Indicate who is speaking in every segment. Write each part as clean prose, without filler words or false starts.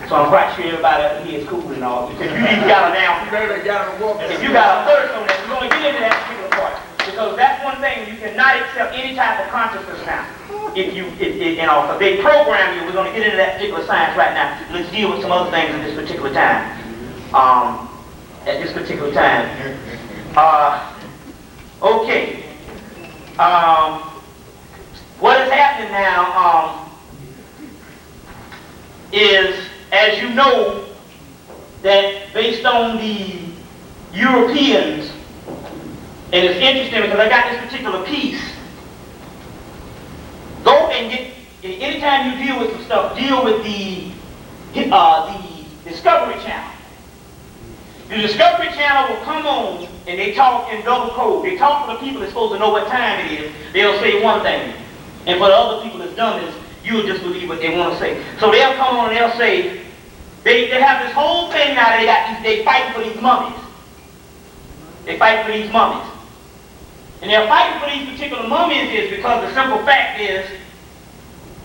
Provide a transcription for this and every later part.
Speaker 1: So I'm quite sure everybody up here is cool and all. Because you even got a damn, if you got a thirst on that, we're going to get into that particular part. Because that's one thing, you cannot accept any type of consciousness now. If they program you, we're going to get into that particular science right now. Let's deal with some other things at this particular time. Okay. What is happening now is, as you know, that based on the Europeans, and it's interesting because I got this particular piece. Go and get, anytime you deal with some stuff, deal with the Discovery Channel. The Discovery Channel will come on and they talk in double code. They talk to the people that's supposed to know what time it is. They'll say one thing. And for the other people that's done this, you'll just believe what they want to say. So they'll come on and they'll say, they have this whole thing now, they fighting for these mummies. They fight for these mummies. And they're fighting for these particular mummies is because the simple fact is,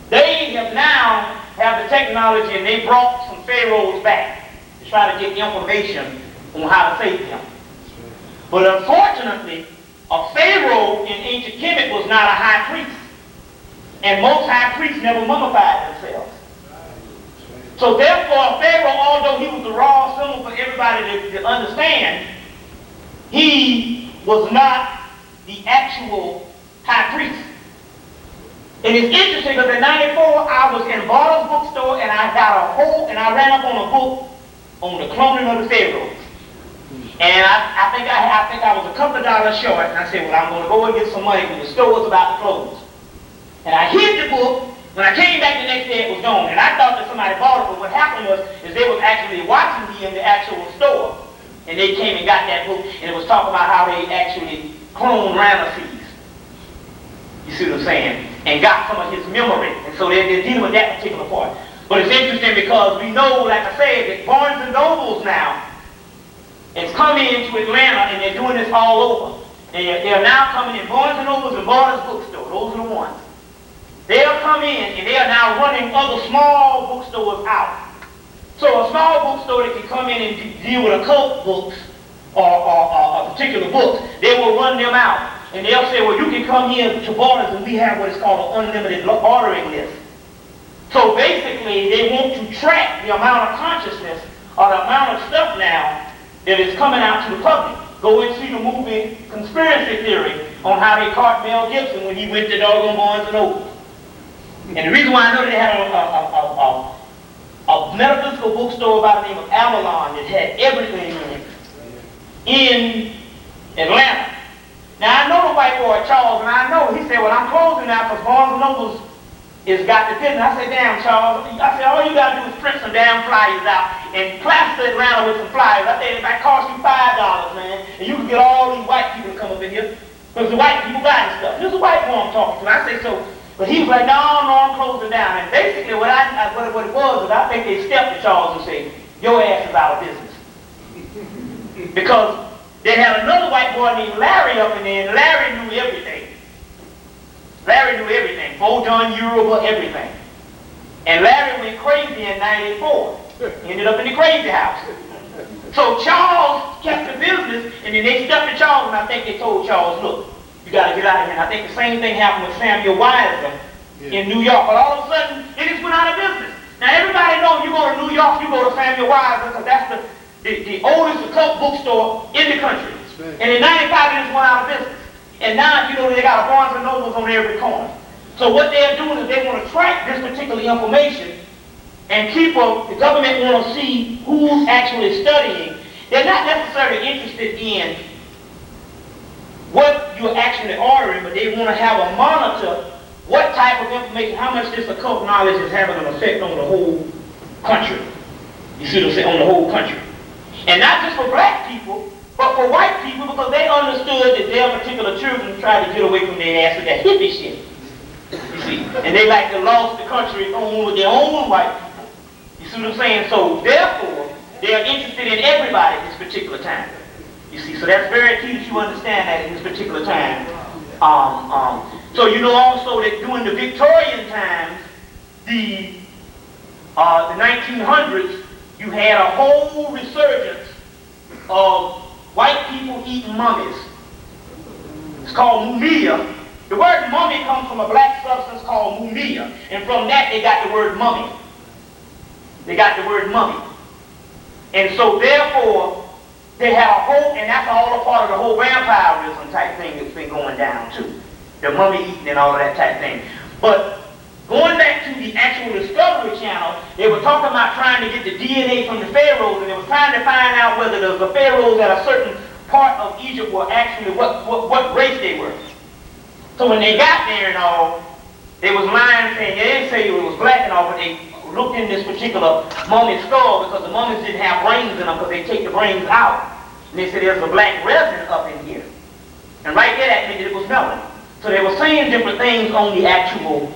Speaker 1: they have now have the technology and they brought some pharaohs back to try to get information on how to save them. But unfortunately, a pharaoh in ancient Kemet was not a high priest. And most high priests never mummified themselves. So therefore, Pharaoh, although he was the raw symbol for everybody to understand, he was not the actual high priest. And it's interesting because in '94 I was in Barter's bookstore and I ran up on a book on the cloning of the pharaohs. And I think I was a couple of dollars short, and I said, well, I'm going to go and get some money when the store was about to close. And I hid the book. When I came back the next day, it was gone. And I thought that somebody bought it, but what happened was they was actually watching me in the actual store. And they came and got that book, and it was talking about how they actually cloned Ramesses. You see what I'm saying? And got some of his memory. And so they're dealing with that particular part. But it's interesting because we know, like I said, that Barnes and Nobles now has come into Atlanta, and they're doing this all over. They're now coming in Barnes and Nobles and Barter's bookstore. Those are the ones. They'll come in and they are now running other small bookstores out. So a small bookstore that can come in and deal with occult books or particular books, they will run them out. And they'll say, well, you can come here to Barnes and we have what is called an unlimited ordering list. So basically, they want to track the amount of consciousness or the amount of stuff now that is coming out to the public. Go and see the movie Conspiracy Theory on how they caught Mel Gibson when he went to doggone Barnes and Noble. And the reason why I know they had a metaphysical bookstore by the name of Avalon that had everything in Atlanta. Now I know the white boy Charles, and I know he said, well, I'm closing now because Barnes and Noble's is got the business. I said, damn, Charles. I said, all you got to do is print some damn flyers out and plaster Atlanta with some flyers. I said, it might cost you $5, man, and you can get all these white people to come up in here because the white people buying stuff. This is a white boy I'm talking to. I said, so. But he was like, no, I'm closing down. And basically what it was is I think they stepped to Charles and said, your ass is out of business. Because they had another white boy named Larry up in there, and Larry knew everything. Larry knew everything. Bojan, Yoruba, everything. And Larry went crazy in '94. He ended up in the crazy house. So Charles kept the business, and then they stepped to Charles, and I think they told Charles, look, you got to get out of here. And I think the same thing happened with Samuel Weiser in New York. But all of a sudden, it just went out of business. Now, everybody knows you go to New York, you go to Samuel Weiser, because that's the oldest occult bookstore in the country. Right. And in '95, it just went out of business. And now, you know, they got a Barnes and Nobles on every corner. So what they're doing is they want to track this particular information, and people, the government want to see who's actually studying. They're not necessarily interested in what you're actually ordering, but they want to have a monitor what type of information, how much this occult knowledge is having an effect on the whole country. You see what I'm saying? On the whole country. And not just for black people, but for white people, because they understood that their particular children tried to get away from their ass with that hippie shit. You see? And they like to lost the country on with their own white people. You see what I'm saying? So therefore, they are interested in everybody at this particular time. You see, so that's very key that you understand that in this particular time. So you know also that during the Victorian times, the the 1900s, you had a whole resurgence of white people eating mummies. It's called mumia. The word mummy comes from a black substance called mumia, and from that they got the word mummy. They got the word mummy. And so therefore, they have a whole, and that's all a part of the whole vampirism type thing that's been going down too. The mummy eating and all of that type thing. But going back to the actual Discovery Channel, they were talking about trying to get the DNA from the pharaohs, and they were trying to find out whether the pharaohs at a certain part of Egypt were actually what race they were. So when they got there and all, they was lying saying they didn't say it was black and all, but they looked in this particular mummy's skull because the mummies didn't have brains in them because they take the brains out. And they said there's a black resin up in here. And right there that meant it was melanin. So they were saying different things on the actual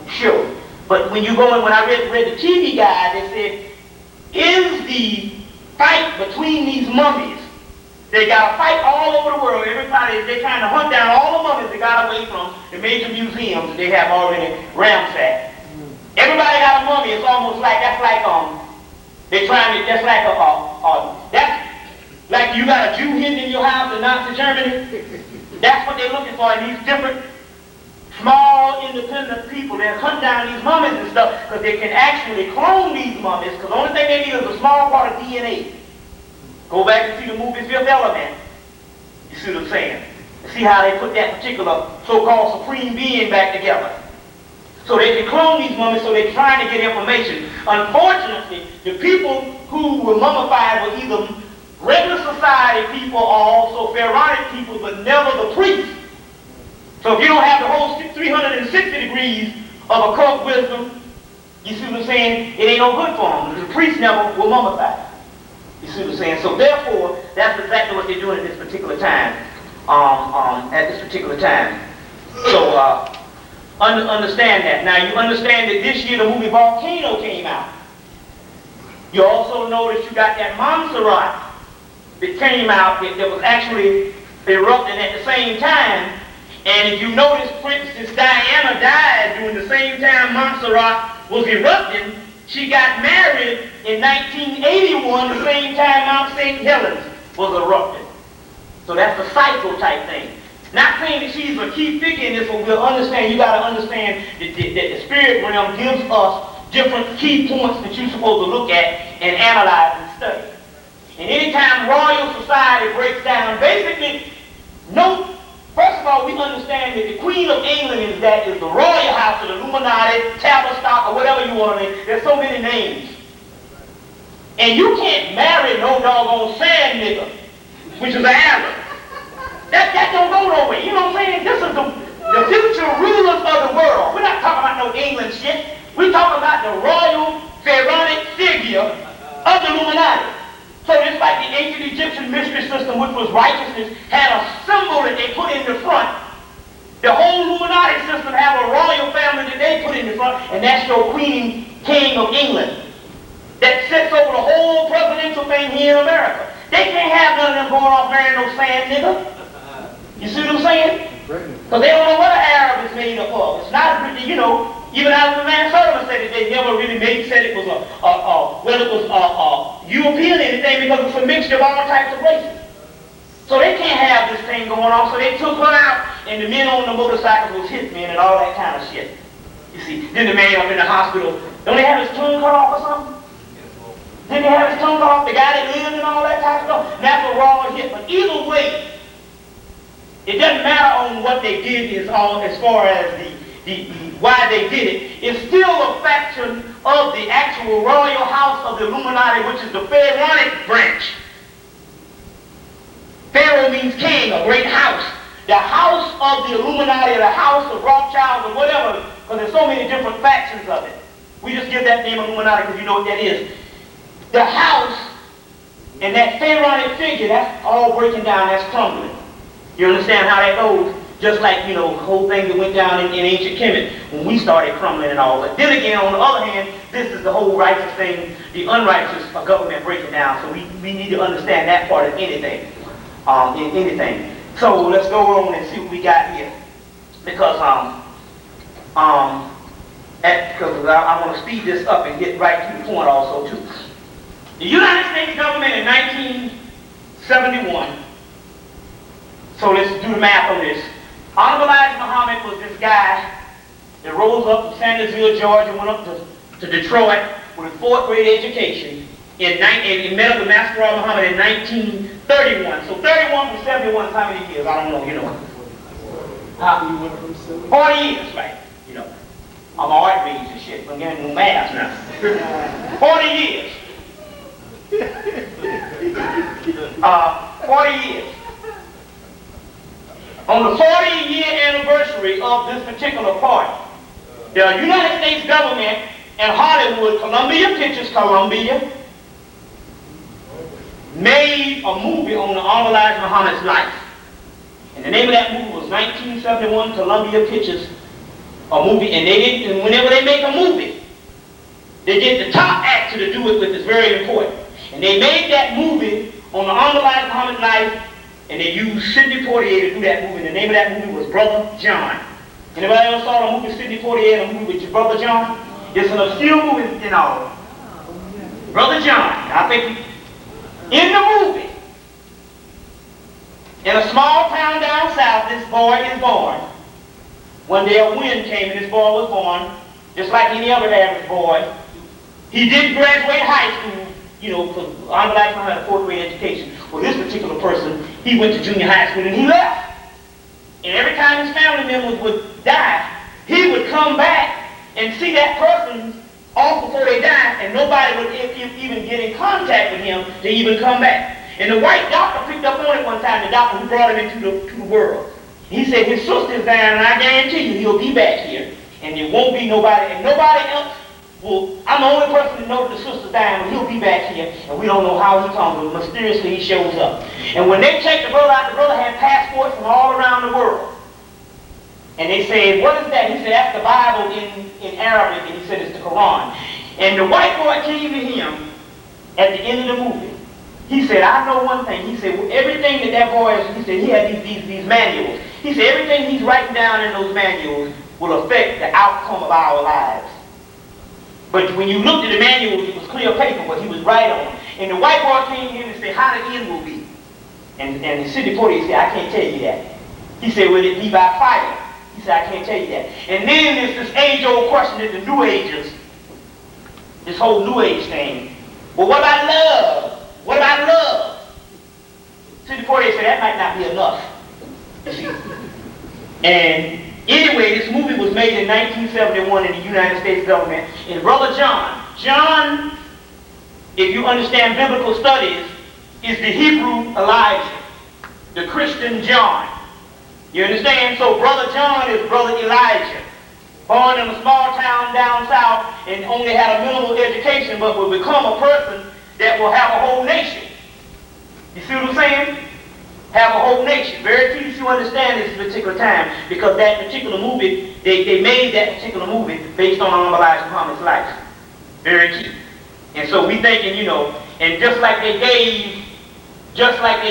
Speaker 1: show. But when you go in, when I read the TV guide, they said, is the fight between these mummies? They got a fight all over the world. Everybody, they trying to hunt down all the mummies they got away from the major museums that they have already ransacked. Everybody got a mummy. It's almost like, that's like, they're trying to, that's like you got a Jew hidden in your house in Nazi Germany. That's what they're looking for in these different small independent people. They hunt down these mummies and stuff because they can actually clone these mummies, because the only thing they need is a small part of DNA. Go back and see the movie Fifth Element. You see what I'm saying? See how they put that particular so-called supreme being back together. So they can clone these mummies, so they're trying to get information. Unfortunately, the people who were mummified were either regular society people or also pharaonic people, but never the priests. So if you don't have the whole 360 degrees of occult wisdom, you see what I'm saying, it ain't no good for them. The priests never were mummified. You see what I'm saying? So therefore, that's exactly what they're doing at this particular time. So understand that. Now you understand that this year the movie Volcano came out. You also notice you got that Montserrat that came out that was actually erupting at the same time. And if you notice, Princess Diana died during the same time Montserrat was erupting. She got married in 1981, the same time Mount St. Helens was erupting. So that's a cycle type thing. Not saying that she's a key figure in this, but we'll understand, you got to understand that the spirit realm gives us different key points that you're supposed to look at and analyze and study. And anytime royal society breaks down, basically, first of all, we understand that the Queen of England is the royal house of the Illuminati, Tavistock, or whatever you want to name. There's so many names. And you can't marry no doggone sand nigger, which is an Arab. That don't go nowhere. You know what I'm saying? This is the future rulers of the world. We're not talking about no England shit. We're talking about the royal pharaonic figure of the Illuminati. So just like the ancient Egyptian mystery system, which was righteousness, had a symbol that they put in the front. The whole Illuminati system have a royal family that they put in the front, and that's your Queen, King of England, that sits over the whole presidential thing here in America. They can't have none of them going off marrying no sand nigga. You see what I'm saying? Because they don't know what an Arab is made up of. It's not, even Alvin Van Sertima said that they never really said it was European anything, because it's a mixture of all types of races. So they can't have this thing going on, so they took her out, and the men on the motorcycles was hitmen and all that kind of shit. You see, then the man up in the hospital, don't they have his tongue cut off or something? Didn't they have his tongue cut off, the guy that lived and all that type of stuff? That's a raw hit, but either way, it doesn't matter on what they did as far as the why they did it. It's still a faction of the actual royal house of the Illuminati, which is the pharaonic branch. Pharaoh means king, a great house. The house of the Illuminati, the house of Rothschild, or whatever, because there's so many different factions of it. We just give that name Illuminati because you know what that is. The house and that pharaonic figure, that's all breaking down, that's crumbling. You understand how that goes? Just like, the whole thing that went down in ancient Kemet when we started crumbling and all. But then again, on the other hand, this is the whole righteous thing, the unrighteous government breaking down. So we need to understand that part of anything. In anything. So let's go on and see what we got here. Because because I want to speed this up and get right to the point also too. The United States government in 1971, so let's do the math on this. Honorable Elijah Muhammad was this guy that rose up from Sandersville, Georgia, went up to Detroit with a 4th grade education. He met up with Master Muhammad in 1931. So 31 from 71 is how many years? I don't know, 40 years, right? I'm art reads and shit. I'm getting no math now. 40 years. 40 years. On the 40-year anniversary of this particular party, the United States government and Hollywood, Columbia Pictures, Columbia, made a movie on the Honorable Elijah Muhammad's life. And the name of that movie was 1971 Columbia Pictures, a movie. And whenever they make a movie, they get the top actor to do it, which is very important. And they made that movie on the Honorable Elijah Muhammad's life, and they used Sidney Poitier to do that movie. And the name of that movie was Brother John. Anybody else saw the movie Sidney Poitier, a movie with your Brother John? It's an obscure movie, Brother John. I think in the movie, in a small town down south, this boy is born. One day a wind came and this boy was born, just like any other average boy. He did graduate high school, because I'm like I had a 4th grade education. Well, this particular person, he went to junior high school and he left. And every time his family members would die, he would come back and see that person off before they died, and nobody would even get in contact with him to even come back. And the white doctor picked up on it one time, the doctor who brought him into the world. He said, his sister's dying, and I guarantee you he'll be back here. And there won't be nobody, and nobody else will. I'm the only person to know that the sister's dying, but he'll be back here, and we don't know how he comes, but mysteriously he shows up. And when they checked the brother out, the brother had passports from all around the world. And they said, what is that? He said, that's the Bible in Arabic, and he said, it's the Quran. And the white boy came to him at the end of the movie. He said, I know one thing. He said, everything that boy is, he said, he had these manuals. He said, everything he's writing down in those manuals will affect the outcome of our lives. But when you looked at the manuals, it was clear paper, but he was right on it. And the white boy came in and said, how the end will be. And Sidney Poitier said, I can't tell you that. He said, will it be by fire? He said, I can't tell you that. And then there's this age-old question that the New Agers, this whole New Age thing. Well, what about love? What about love? Sidney Poitier said, that might not be enough. You see? And anyway, this movie was made in 1971 in the United States government. And Brother John, if you understand biblical studies, is the Hebrew Elijah, the Christian John. You understand? So Brother John is Brother Elijah, born in a small town down south and only had a minimal education, but will become a person that will have a whole nation. You see what I'm saying? Have a whole nation. Very few you understand this particular time, because that particular movie, they made that particular movie based on Honorable Elijah Muhammad's life. Very key. And so we thinking, and just like they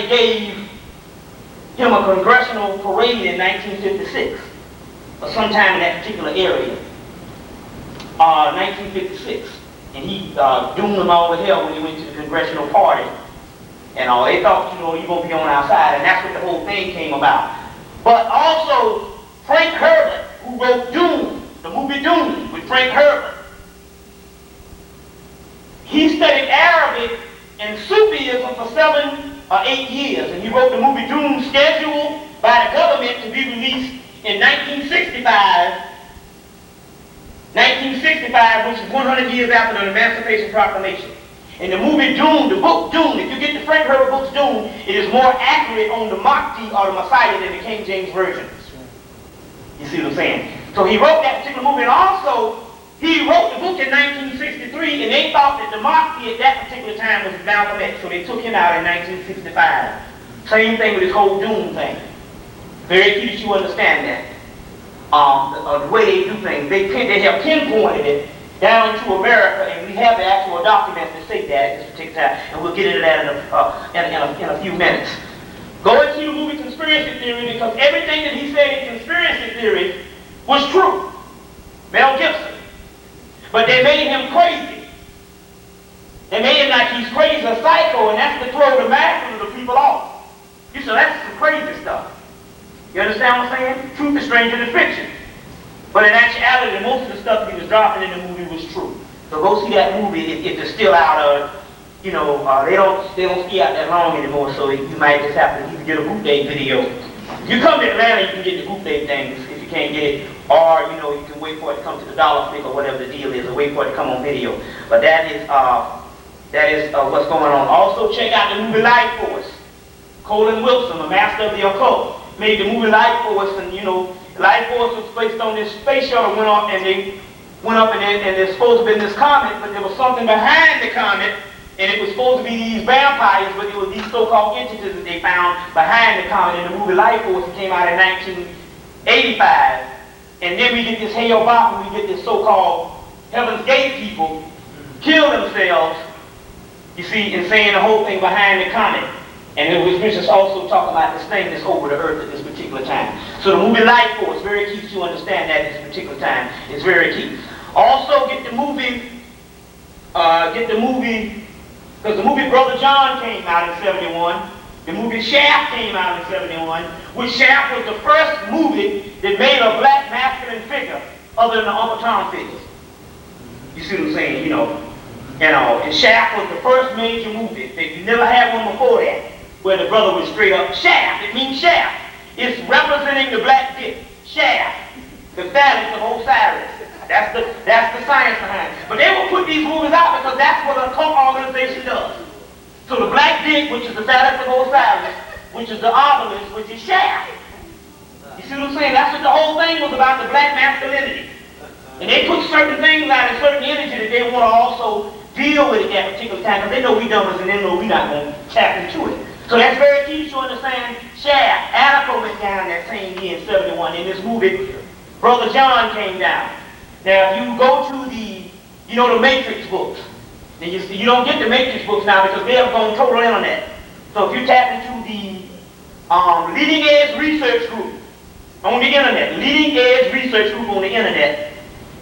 Speaker 1: gave him a congressional parade in 1956, or sometime in that particular area, 1956. And he doomed them all to hell when he went to the congressional party. And they thought, you're going to be on our side, and that's what the whole thing came about. But also, Frank Herbert, who wrote Doom, the movie Doom with Frank Herbert, he studied Arabic and Sufism for 7 or 8 years, and he wrote the movie Doom, scheduled by the government to be released in 1965, which is 100 years after the Emancipation Proclamation. And the movie Doom, the book Doom, if you get the Frank Herbert book's Doom, it is more accurate on the Mahdi or the Messiah than the King James Version. You see what I'm saying? So he wrote that particular movie, and also he wrote the book in 1963, and they thought that the Mahdi at that particular time was Malcolm X, so they took him out in 1965. Same thing with this whole Doom thing. Very key that you understand that. The way they do things, they have pinpointed it down to America, and we have the actual documents that say that at this particular time, and we'll get into that in a few minutes. Go into the movie Conspiracy Theory, because everything that he said in Conspiracy Theory was true. Mel Gibson. But they made him crazy. They made him like he's crazy, a psycho, and that's to throw the masses of the people off. You say, that's some crazy stuff. You understand what I'm saying? Truth is stranger than fiction. But in actuality, most of the stuff he was dropping in the movie was true. So go see that movie if it's still out of, they don't ski out that long anymore, so you might just have to either get a bootleg video. If you come to Atlanta, you can get the bootleg things if you can't get it, or you can wait for it to come to the dollar flick or whatever the deal is, or wait for it to come on video. But that is what's going on. Also, check out the movie Life Force. Colin Wilson, a master of the occult, made the movie Life Force, and Life Force was based on this space shuttle went up, and they went up, and there's supposed to be this comet, but there was something behind the comet. And it was supposed to be these vampires, but it was these so-called entities that they found behind the comet. In the movie Life Force, it came out in 1985. And then we get this Hale Bop, and we get this so-called Heaven's Gate people kill themselves, you see, in saying the whole thing behind the comet. And it was just also talking about this thing that's over the earth at this particular time. So the movie Life Force, very key to understand that at this particular time. It's very key. Also get the movie, because the movie Brother John came out in 71. The movie Shaft came out in 71, which Shaft was the first movie that made a black masculine figure other than the Uncle Tom figures. You see what I'm saying? And Shaft was the first major movie. You never had one before that, where the brother was straight up Shaft. It means Shaft. It's representing the black dick. Shaft. The phallus of Osiris. That's the science behind it. But they will put these movies out because that's what a cult organization does. So the black dick, which is the phallus of Osiris, which is the obelisk, which is Shaft. You see what I'm saying? That's what the whole thing was about, the black masculinity. And they put certain things out and certain energy that they want to also deal with at that particular time, because they know we dumbers and they know we're not going to tap into it. So that's very key to understand Shaft. Attica went down that same year in 71. In this movie, Brother John came down. Now, if you go to the Matrix books, then you don't get the Matrix books now because they have gone total internet. So if you tap into the leading edge research group on the internet, leading edge research group on the internet,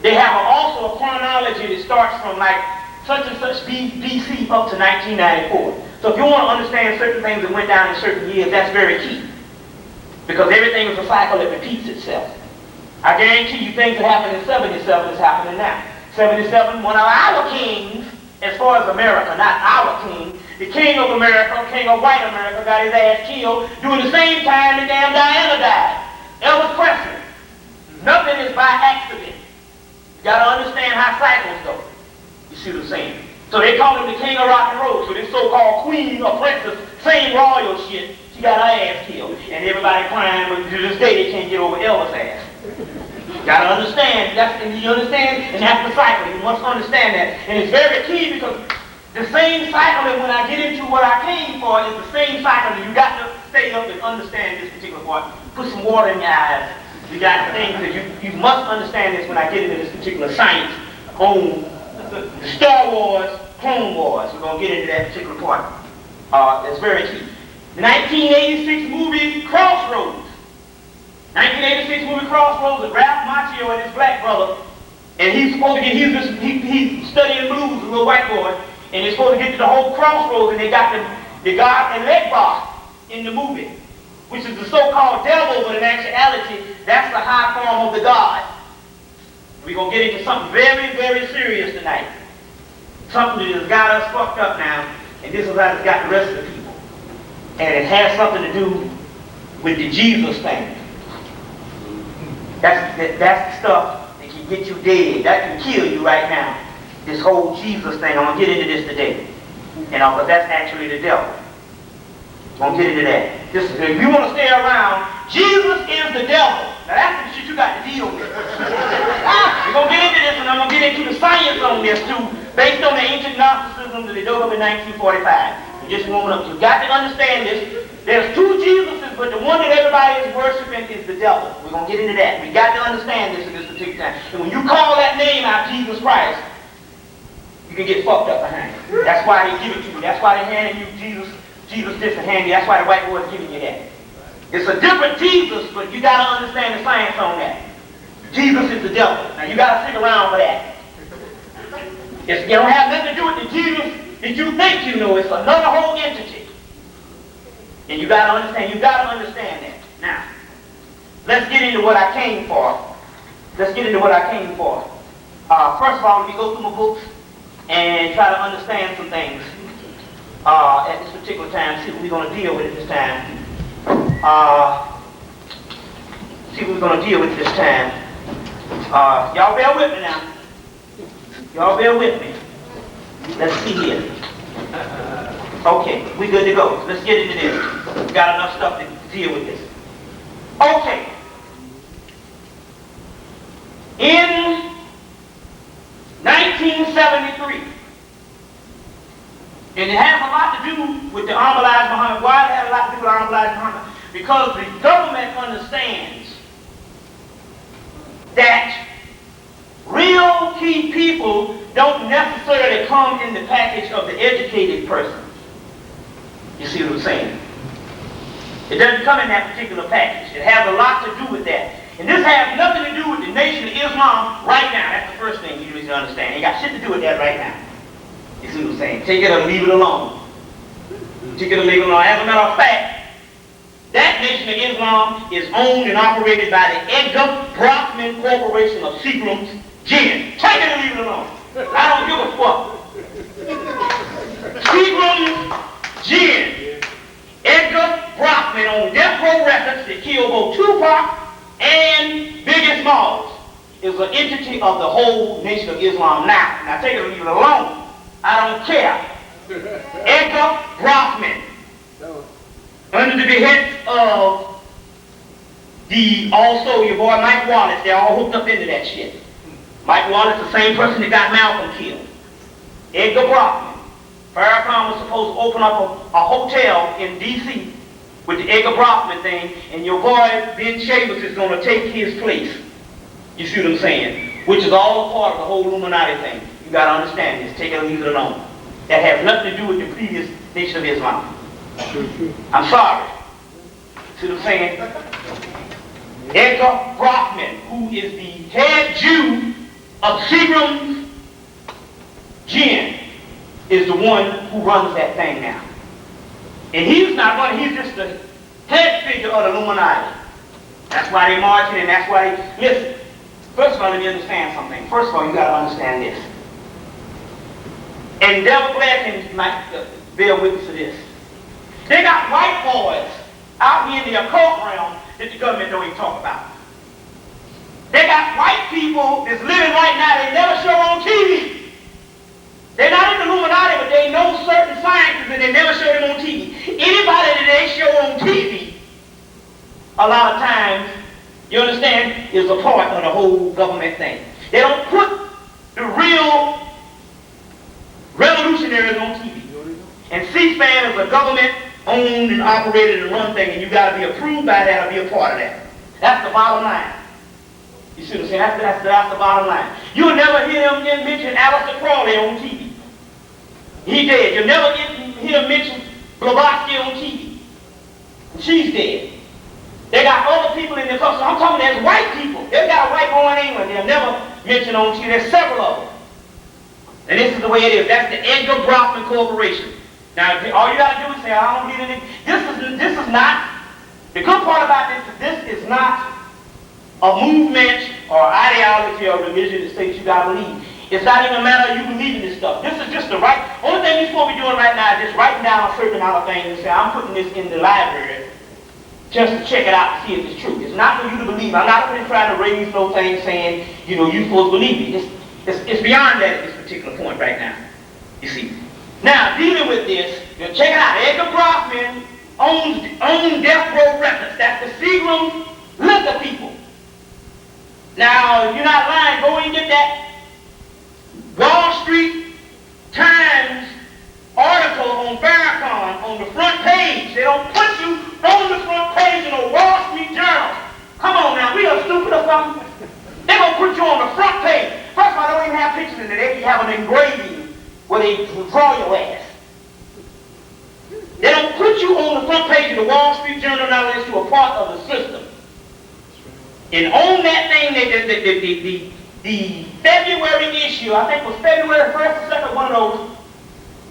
Speaker 1: they have also a chronology that starts from like such and such BC up to 1994. So if you want to understand certain things that went down in certain years, that's very key. Because everything is a cycle that repeats itself. I guarantee you things that happened in 77 is happening now. 77, one of our kings, as far as America, not our king, the king of America, king of white America, got his ass killed during the same time that damn Diana died. Elvis Presley. Nothing is by accident. You got to understand how cycles go. You see what I'm saying? So they call him the king of rock and roll. So this so-called queen or princess, same royal shit, she got her ass killed. And everybody crying, but to this day they can't get over Elvis' ass. Gotta understand, you understand? And that's the cycle. You must understand that. And it's very key because the same cycle that when I get into what I came for is the same cycle that you got to stay up and understand this particular part. Put some water in your eyes. You got things that you must understand this when I get into this particular science on the Star Wars, Clone Wars. We're going to get into that particular part. That's very key. The 1986 movie Crossroads. 1986 movie Crossroads with Ralph Macchio and his black brother. And he's supposed to get, he's studying blues, a little white boy. And they're supposed to get to the whole crossroads, and they got the God and Legbar in the movie, which is the so-called devil, but in actuality, that's the high form of the God. We're going to get into something very, very serious tonight. Something that has got us fucked up now, and this is how it's got the rest of the people. And it has something to do with the Jesus thing. That's the stuff that can get you dead. That can kill you right now. This whole Jesus thing. I'm going to get into this today. Because that's actually the devil. I'm going to get into that. If you want to stay around, Jesus is the devil. Now that's the shit you got to deal with. We're going to get into this, and I'm going to get into the science on this too, based on the ancient Gnosticism that they dug up in 1945. Just warming up. You got to understand this. There's two Jesuses, but the one that everybody is worshiping is the devil. We're going to get into that. We got to understand this in this particular time. And when you call that name out, Jesus Christ, you can get fucked up behind it. That's why they give it to you. That's why they're handing you Jesus this and handing you. That's why the white boy is giving you that. It's a different Jesus, but you got to understand the science on that. Jesus is the devil. Now you got to stick around for that. It don't have nothing to do with the Jesus that you think you know. It's another whole entity. And you got to understand that. Now, let's get into what I came for. First of all, let me go through my books and try to understand some things at this particular time. See what we're going to deal with at this time. Y'all bear with me now. Y'all bear with me. Let's see here. Okay, we good to go. Let's get into this. We've got enough stuff to deal with this. Okay. In 1973, and it has a lot to do with the Ahmadiyya Muhammad. Why it has a lot to do with Ahmadiyya Muhammad? Because the government understands that real key people don't necessarily come in the package of the educated person. You see what I'm saying? It doesn't come in that particular package. It has a lot to do with that. And this has nothing to do with the Nation of Islam right now. That's the first thing you need to understand. It ain't got shit to do with that right now. You see what I'm saying? Take it or leave it alone. Take it or leave it alone. As a matter of fact, that Nation of Islam is owned and operated by the Edgar Brockman Corporation of Seagram's Gin. Take it or leave it alone. I don't give a fuck. Seagram's Gin. Edgar Brockman on Death Row Records that killed both Tupac and Biggie Smalls is an entity of the whole Nation of Islam now. Now take it or leave it alone. I don't care. Edgar Brockman, under the behest of also your boy Mike Wallace, they're all hooked up into that shit. Mike Wallace, the same person that got Malcolm killed. Edgar Brockman. Farrakhan was supposed to open up a hotel in D.C. with the Edgar Brockman thing, and your boy Ben Chambers is going to take his place. You see what I'm saying? Which is all a part of the whole Illuminati thing. You got to understand this. Take it or leave it alone. That has nothing to do with the previous Nation of Islam. I'm sorry. See what I'm saying? Edgar Brockman, who is the head Jew of Seagram's Gin, is the one who runs that thing now. And he's not running, he's just the head figure of the Illuminati. That's why they're marching, and that's why they... Listen, first of all, let me understand something. First of all, you got to understand this. And Devil Black might bear witness to this. They got white boys out here in the occult realm that the government don't even talk about. They got white people that's living right now they never show on TV. They're not in the Illuminati, but they know certain sciences and they never show them on TV. Anybody that they show on TV, a lot of times, you understand, is a part of the whole government thing. They don't put the real revolutionaries on TV. And C-SPAN is a government-owned and operated and run thing, and you got to be approved by that or be a part of that. That's the bottom line. You see what I'm saying? That's the bottom line. You'll never hear them mention Aleister Crowley on TV. He dead. You'll never hear them mention Blavatsky on TV. She's dead. They got other people in their country. I'm talking as white people. They've got a white boy in England. They'll never mention on TV. There's several of them. And this is the way it is. That's the Edgar Brockman Corporation. Now, all you got to do is say, I don't need any. This is not, the good part about this is not a movement or ideology or religion that says you got to believe. It's not even a matter of you believing this stuff. This is just the right, only thing you're supposed to be doing right now is just writing down a certain amount of things and say, I'm putting this in the library just to check it out to see if it's true. It's not for you to believe. I'm not really trying to raise no thing saying, you know, you're supposed to believe me. It's beyond that at this particular point right now. You see. Now, dealing with this, check it out. Edgar Brockman owns Death Row Records. That's the Seagram liquor people. Now, if you're not lying, go and get that Wall Street Times article on Farrakhan on the front page. They don't put you on the front page in a Wall Street Journal. Come on now, we are stupid or something. They're going to put you on the front page. First of all, they don't even have pictures in it. They have an engraving where they draw your ass. They don't put you on the front page of the Wall Street Journal now unless you're a part of the system. And on that thing, the February issue, I think it was February 1st or 2nd, one of those.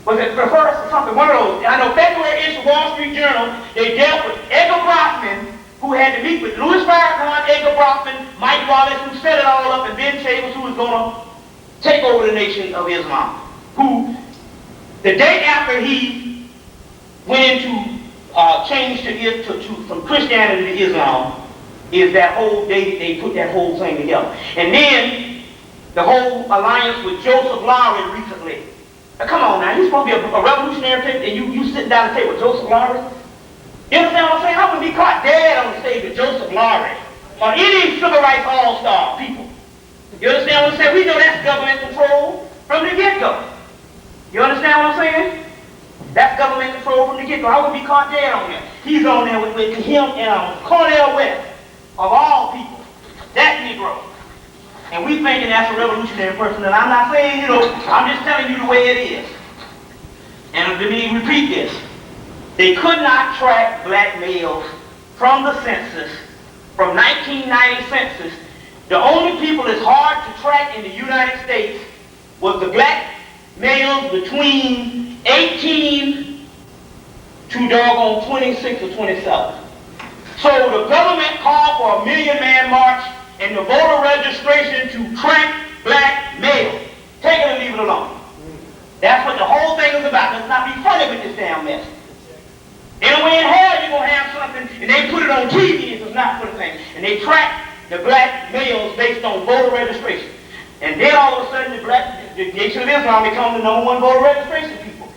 Speaker 1: Was it the first or something? One of those. I know February issue, Wall Street Journal, they dealt with Edgar Brockman, who had to meet with Louis Farrakhan, Edgar Brockman, Mike Wallace, who set it all up, and Ben Chavis, who was going to take over the Nation of Islam. Who, the day after he went into change from Christianity to Islam, is that whole day they put that whole thing together. And then the whole alliance with Joseph Lowry recently. Now, come on now, you're supposed to be a revolutionary people, and you sitting down at the table with Joseph Lowry? You understand what I'm saying? I wouldn't be caught dead on the stage with Joseph Lowry or any civil rights all-star people. You understand what I'm saying? We know that's government control from the get-go. You understand what I'm saying? That's government control from the get-go. I wouldn't be caught dead on that. He's on there with him and Cornel West, of all people, that Negro. And we thinking that's a revolutionary person, and I'm not saying, I'm just telling you the way it is. And let me repeat this. They could not track black males from the census, from 1990 census. The only people that's hard to track in the United States was the black males between 18 to doggone 26 or 27. So the government called for a million-man march and the voter registration to track black males. Take it and leave it alone. That's what the whole thing is about. Let's not be funny with this damn mess. Anyway in hell you're going to have something, and they put it on TV if it's not for the thing. And they track the black males based on voter registration. And then all of a sudden the Nation of Islam become the #1 voter registration people.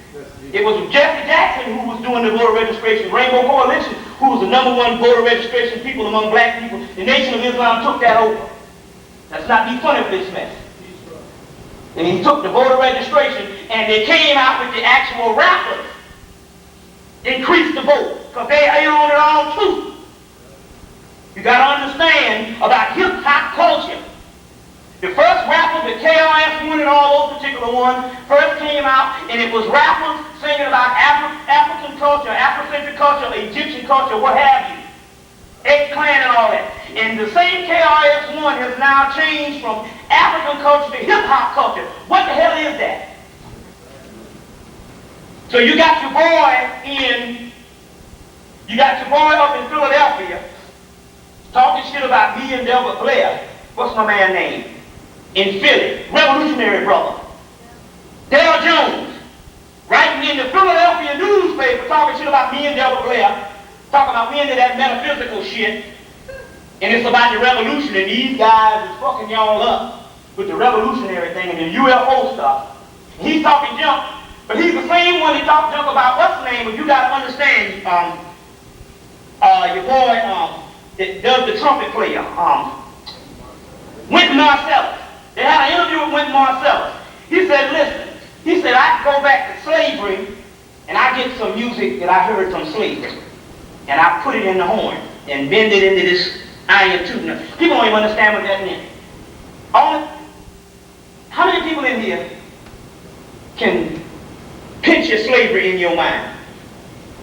Speaker 1: It was Jesse Jackson who was doing the voter registration, Rainbow Coalition, who was the #1 voter registration people among black people. The Nation of Islam took that over. Let's not be funny with this mess. And he took the voter registration, and they came out with the actual rappers. Increased the vote, because they own it all too. You got to understand about hip-hop culture. The first rappers, the KRS-One and all those particular ones, first came out, and it was rappers singing about African culture, Afrocentric culture, Egyptian culture, what have you. X-Clan and all that. And the same KRS-One has now changed from African culture to hip-hop culture. What the hell is that? So you got your boy up in Philadelphia talking shit about me and Delbert Blair. What's my man's name? In Philly, revolutionary brother. Dale Jones, writing in the Philadelphia newspaper, talking shit about me and Delbert Blair, talking about we into that metaphysical shit, and it's about the revolution, and these guys is fucking y'all up with the revolutionary thing and the UFO stuff. He's talking junk. But he's the same one that talked junk about what's the name, but you got to understand, your boy that does the trumpet player, Wynton Marsalis. They had an interview with Wynton Marsalis. He said, listen, he said, I go back to slavery and I get some music that I heard from slavery and I put it in the horn and bend it into this iron tube. Now, people don't even understand what that means. How many people in here can picture slavery in your mind,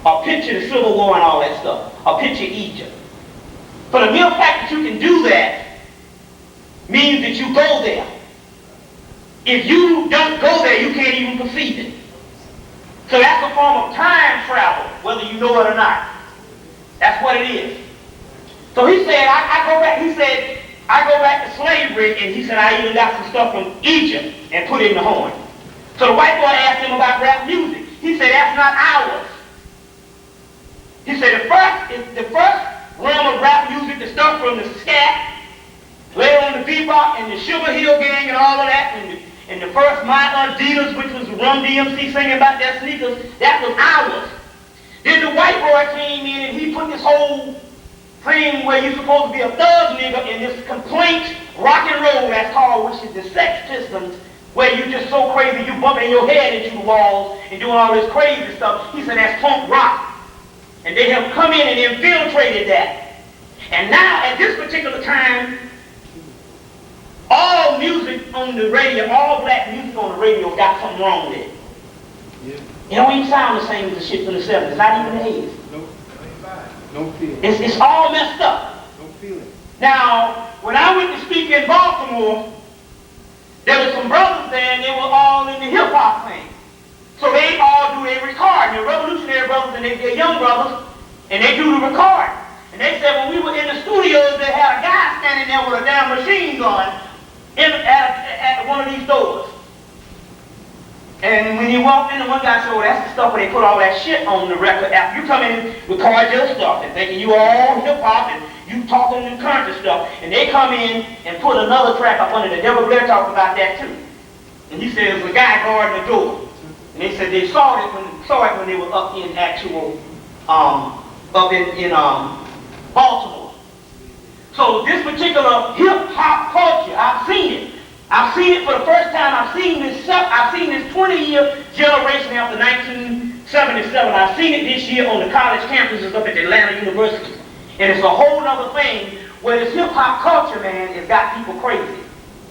Speaker 1: or picture the Civil War and all that stuff, or picture Egypt? For the mere fact that you can do that means that you go there. If you don't go there, you can't even perceive it. So that's a form of time travel, whether you know it or not. That's what it is. So he said, I go back to slavery, and he said, I even got some stuff from Egypt and put it in the horn. So the white boy asked him about rap music. He said, that's not ours. He said, the first realm of rap music, the stuff from the scat, later on the bebop and the Sugar Hill Gang and all of that, and the first My Adidas, which was Run DMC singing about their sneakers, that was ours. Then the white boy came in and he put this whole thing where you're supposed to be a thug nigga in this complaint rock and roll that's called, which is the Sex Pistols, where you're just so crazy you bumping your head into the walls and doing all this crazy stuff. He said that's punk rock. And they have come in and infiltrated that. And now at this particular time, all music on the radio, all black music on the radio got something wrong with it. Yeah. It don't even sound the same as the shit from the 70s, not even the 80s.
Speaker 2: No feeling.
Speaker 1: It's all messed up.
Speaker 2: No feeling.
Speaker 1: Now, when I went to speak in Baltimore, There were some brothers there, and they were all in the hip-hop thing. So they all do a recording. The revolutionary brothers and they're young brothers, and they do the recording. And they said when we were in the studios, they had a guy standing there with a damn machine gun at one of these doors. And when you walked in, the one guy said, well, that's the stuff where they put all that shit on the record. After you come in, record your stuff, and thinking you all hip-hop, and you talking in country stuff. And they come in and put another track up under the Devil Blair talked about that too. And he said, there's a guy guarding the door. And they said they saw it when they were up in actual, up in Baltimore. So this particular hip-hop culture, I've seen it. I've seen it for the first time. I've seen this 20-year generation after 1977. I've seen it this year on the college campuses up at Atlanta University. And it's a whole other thing where this hip-hop culture, man, has got people crazy.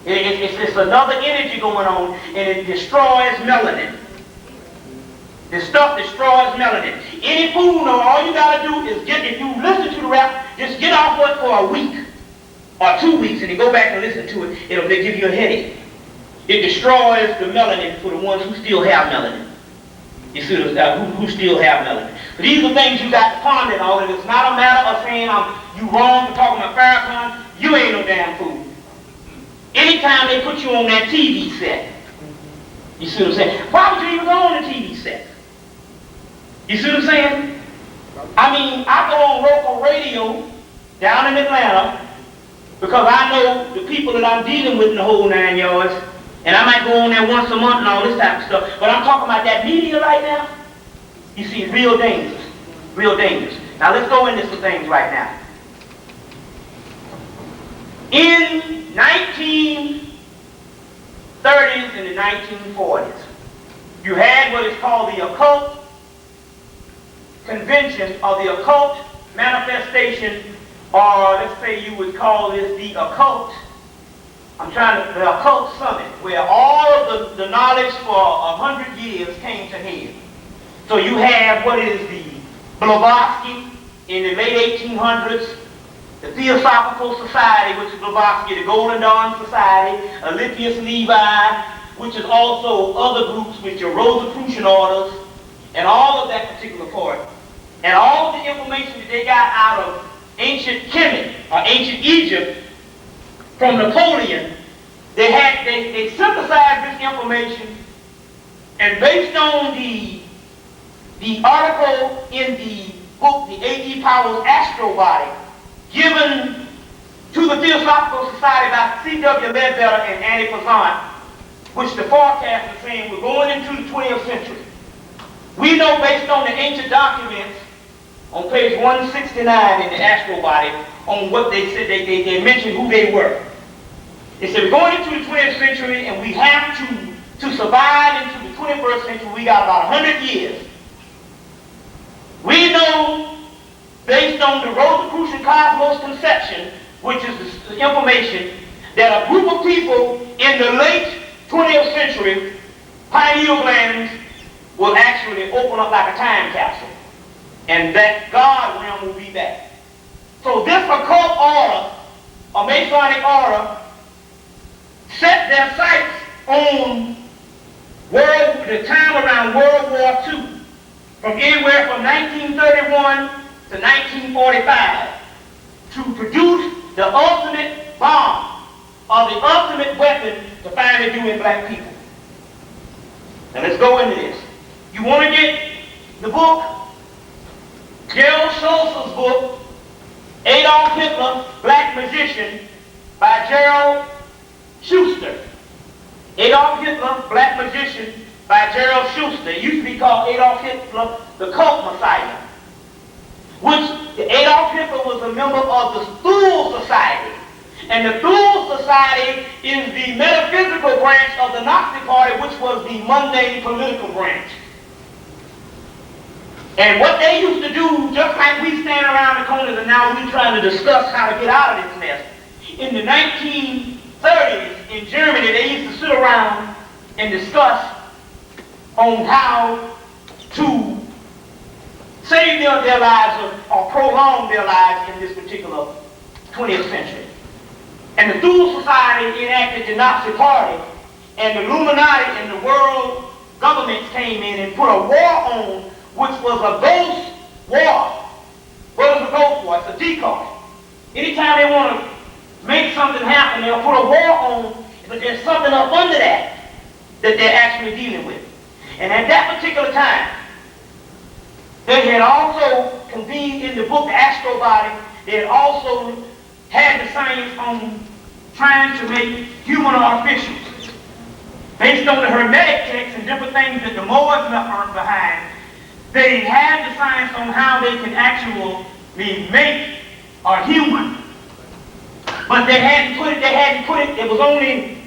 Speaker 1: It's another energy going on, and it destroys melanin. This stuff destroys melanin. Any fool know all you gotta do is if you listen to the rap, just get off it for a week or 2 weeks and then go back and listen to it. It'll give you a headache. It destroys the melanin for the ones who still have melanin. You see, who still have melanin. So these are things you got to ponder and all of it. It's not a matter of saying you wrong for talking about Farrakhan. You ain't no damn fool. Anytime they put you on that TV set, you see what I'm saying? Why would you even go on the TV set? You see what I'm saying? I mean, I go on local radio down in Atlanta because I know the people that I'm dealing with in the whole 9 yards, and I might go on there once a month and all this type of stuff. But I'm talking about that media right now. You see, it's real dangerous. Real dangerous. Now let's go into some things right now. In 1930s and the 1940s, you had what is called the occult convention or the occult manifestation, or let's say you would call this the occult, the occult summit, where all of the knowledge for 100 years came to head. So you have what is the Blavatsky in the late 1800s, the Theosophical Society, which is Blavatsky, the Golden Dawn Society, Alypius Levi, which is also other groups, which are Rosicrucian orders, and all of that particular part. And all of the information that they got out of ancient Kemet, or ancient Egypt, from Napoleon, they synthesized this information, and based on the article in the book, the A.E. Powell's Astro Body, given to the Theosophical Society by C.W. Ledbetter and Annie Faisant, which the forecast is saying we're going into the 20th century. We know based on the ancient documents on page 169 in the Astro Body on what they said, they mentioned who they were. They said we're going into the 20th century and we have to survive into the 21st century. We got about 100 years. We know based on the Rosicrucian cosmos conception, which is the information, that a group of people in the late 20th century, pineal glands, will actually open up like a time capsule. And that God realm will be back. So this occult order, a Masonic order, set their sights on the time around World War II, from anywhere from 1931 to 1945, to produce the ultimate bomb, or the ultimate weapon to finally do in black people. Now let's go into this. You want to get the book, Gerald Schultz's book, Adolf Hitler, Black Magician, by Gerald Schuster. Adolf Hitler, Black Magician, by Gerald Schuster. It used to be called Adolf Hitler, the Cult Messiah. Which Adolf Hitler was a member of the Thule Society. And the Thule Society is the metaphysical branch of the Nazi Party, which was the mundane political branch. And what they used to do, just like we stand around the corners and now we're trying to discuss how to get out of this mess. In the 1930s in Germany, they used to sit around and discuss on how to save their lives or prolong their lives in this particular 20th century. And the Thule Society enacted the Nazi Party and the Illuminati and the world governments came in and put a war on, which was a ghost war. What is a ghost war? It's a decoy. Anytime they want to make something happen, they'll put a war on, but there's something up under that they're actually dealing with. And at that particular time, they had also convened in the book, The Astro Body, they had also had the science on trying to make human artificials. Based on the Hermetic text and different things that the Moors left behind, they had the science on how they can actually make a human. But they hadn't put it, it was only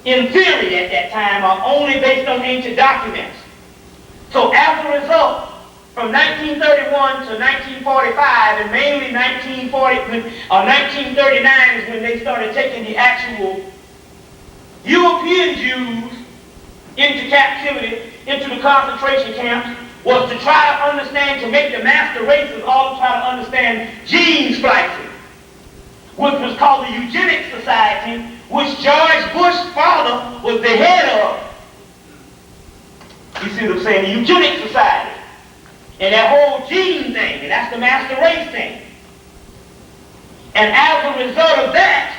Speaker 1: in theory at that time, or only based on ancient documents. So as a result, from 1931 to 1945, and mainly 1939 is when they started taking the actual European Jews into captivity, into the concentration camps, was to try to understand, to make the master races all try to understand gene splicing, which was called the Eugenics Society, which George Bush's father was the head of. You see what I'm saying? The Eugenics Society. And that whole gene thing, and that's the master race thing. And as a result of that,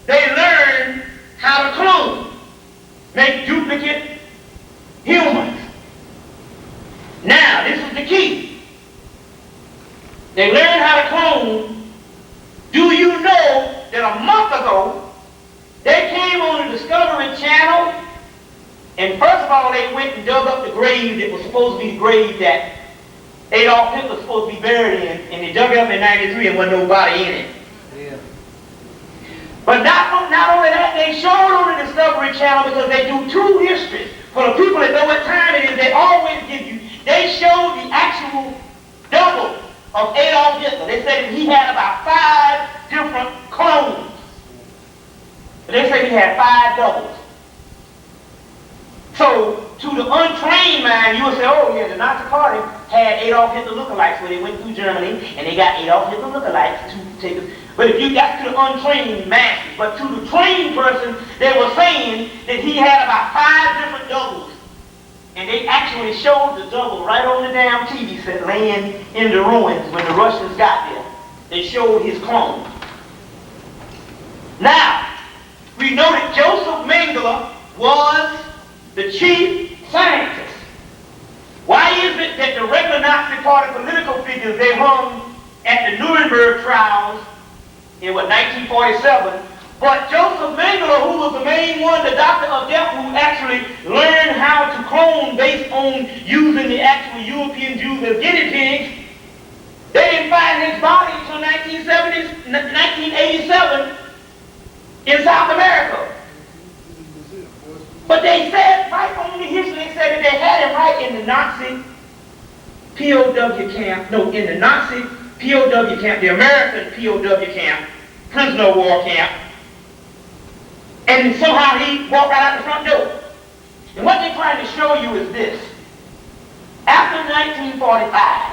Speaker 1: they learned how to clone, make duplicate humans. Now, this is the key. They learned how to clone. Do you know that a month ago, they came on the Discovery Channel, and first of all, they went and dug up the grave that was supposed to be the grave that Adolf Hitler was supposed to be buried in, and they dug it up in 93 and wasn't nobody in it.
Speaker 2: Yeah.
Speaker 1: But not only that, they showed on the Discovery Channel, because they do two histories. For the people that know what time it is, they always give you, they show the actual double of Adolf Hitler. They said that he had about 5 different clones. They say he had 5 doubles. So, to the untrained mind, you will say, oh yeah, the Nazi Party had Adolf Hitler lookalikes where they went through Germany and they got Adolf Hitler lookalikes to take it. But if you got to the untrained masses, but to the trained person, they were saying that he had about 5 different doubles. And they actually showed the double right on the damn TV set laying in the ruins when the Russians got there. They showed his clone. Now, we know that Joseph Mengele was the chief scientist. Why is it that the regular Nazi Party political figures, they hung at the Nuremberg trials in 1947, but Joseph Mengele, who was the main one, the doctor of death, who actually learned how to clone based on using the actual European Jews as guinea pigs, they didn't find his body until 1987 in South America. But they said, right on the history, they said that they had him right in the Nazi POW camp, in the Nazi POW camp, the American POW camp, prisoner of war camp, and somehow he walked right out the front door. And what they're trying to show you is this. After 1945,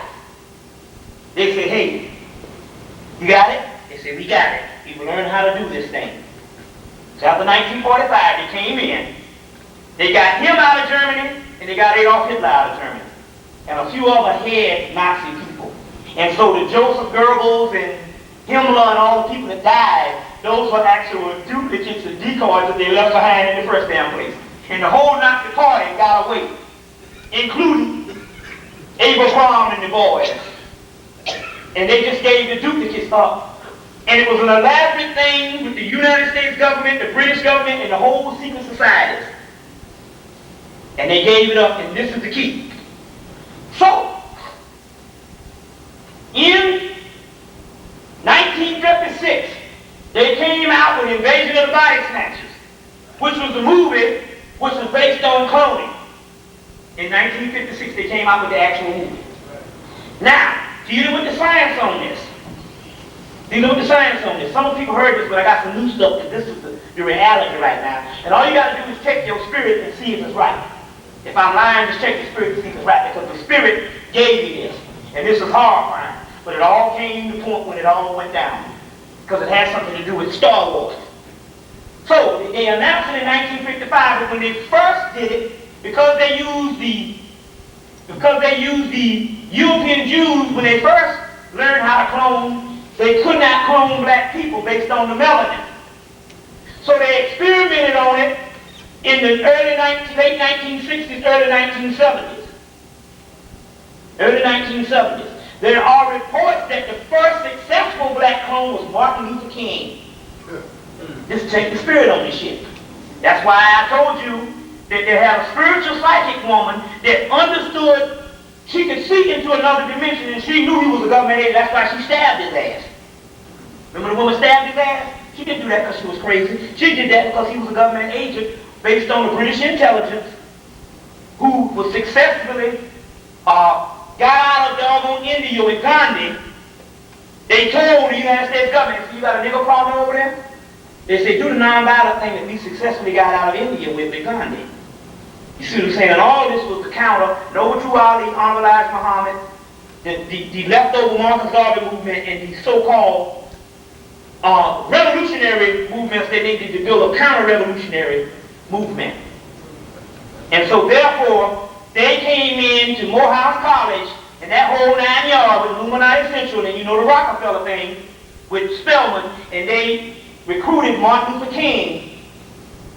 Speaker 1: they said, hey, you got it? They said, we got it. People learn how to do this thing. So after 1945, they came in. They got him out of Germany, and they got Adolf Hitler out of Germany, and a few other head Nazi people. And so the Joseph Goebbels and Himmler and all the people that died, those were actual duplicates and decoys that they left behind in the first damn place. And the whole Nazi Party got away, including Abercrombie and the boys. And they just gave the duplicates up. And it was an elaborate thing with the United States government, the British government, and the whole secret societies. And they gave it up, and this is the key. So, in 1956, they came out with Invasion of the Body Snatchers, which was a movie which was based on cloning. In 1956, they came out with the actual movie. Now, dealing with the science on this. Some people heard this, but I got some new stuff, because this is the reality right now. And all you got to do is check your spirit and see if it's right. If I'm lying, just check the spirit to see if it's right, because the spirit gave you this. And this is horrifying. But it all came to the point when it all went down, because it has something to do with Star Wars. So they announced it in 1955, but when they first did it, because they used the European Jews, when they first learned how to clone, they could not clone black people based on the melanin. So they experimented on it in the late 1960s, early 1970s. Early 1970s. There are reports that the first successful black clone was Martin Luther King. Just take the spirit on this shit. That's why I told you that they had a spiritual psychic woman that understood, she could see into another dimension, and she knew he was a government agent. That's why she stabbed his ass. Remember the woman stabbed his ass? She didn't do that because she was crazy. She did that because he was a government agent based on the British intelligence who was successfully got out of doggone India with Gandhi. They told the United States government, so you got a nigger problem over there? They said, do the non-violent thing that we successfully got out of India with Gandhi. You see what I'm saying? And all this was the counter, no True Ali, Honorable Elijah Muhammad, the leftover Marcus Garvey movement, and the so-called revolutionary movements that needed to build a counter-revolutionary movement. And so therefore, they came into Morehouse College, and that whole 9 yards with Illuminati Central, and you know the Rockefeller thing with Spelman, and they recruited Martin Luther King,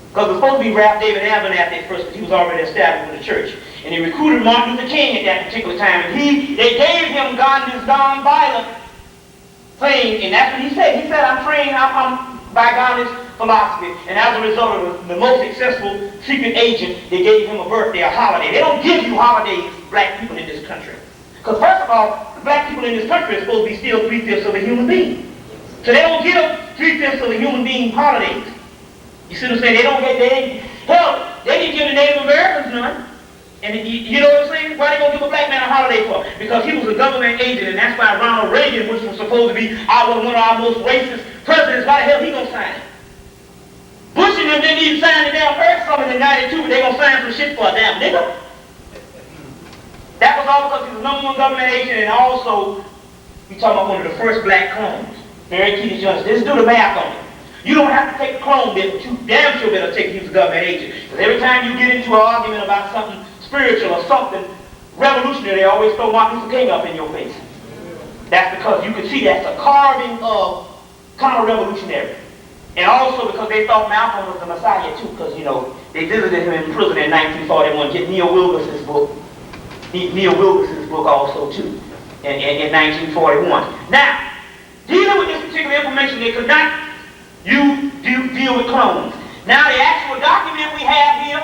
Speaker 1: because it was supposed to be Ralph David Abernathy at first, but he was already established with the church. And they recruited Martin Luther King at that particular time, and they gave him Gandhi's non-violent thing, and that's what he said. He said, I'm trained by Gandhi's philosophy, and as a result of the most successful secret agent, they gave him a birthday, a holiday. They don't give you holidays, black people in this country. Because first of all, the black people in this country are supposed to be still 3/5 of a human being. So they don't give 3/5 of a human being holidays. You see what I'm saying? They didn't give the Native Americans none. And you know what I'm saying? Why they gonna give a black man a holiday for? Because he was a government agent, and that's why Ronald Reagan, which was supposed to be one of our most racist presidents, why the hell he gonna sign it? Bush and them didn't even sign the damn Earth Summit in 92, but they gonna sign some shit for a damn nigga. That was all because he was #1 government agent, and also, we talking about one of the first black clones. Mary Keith Johnson. Just do the math on it. You don't have to take a clone bit, but you damn sure better take he was a government agent. Because every time you get into an argument about something spiritual or something revolutionary, they always throw Martin Luther King up in your face. That's because you can see that's a carving of counter-revolutionary. And also because they thought Malcolm was the Messiah too, because, you know, they visited him in prison in 1941. Get Neil Wilkerson's book also too, in 1941. Now, dealing with this particular information, they could not deal with clones. Now, the actual document we have here,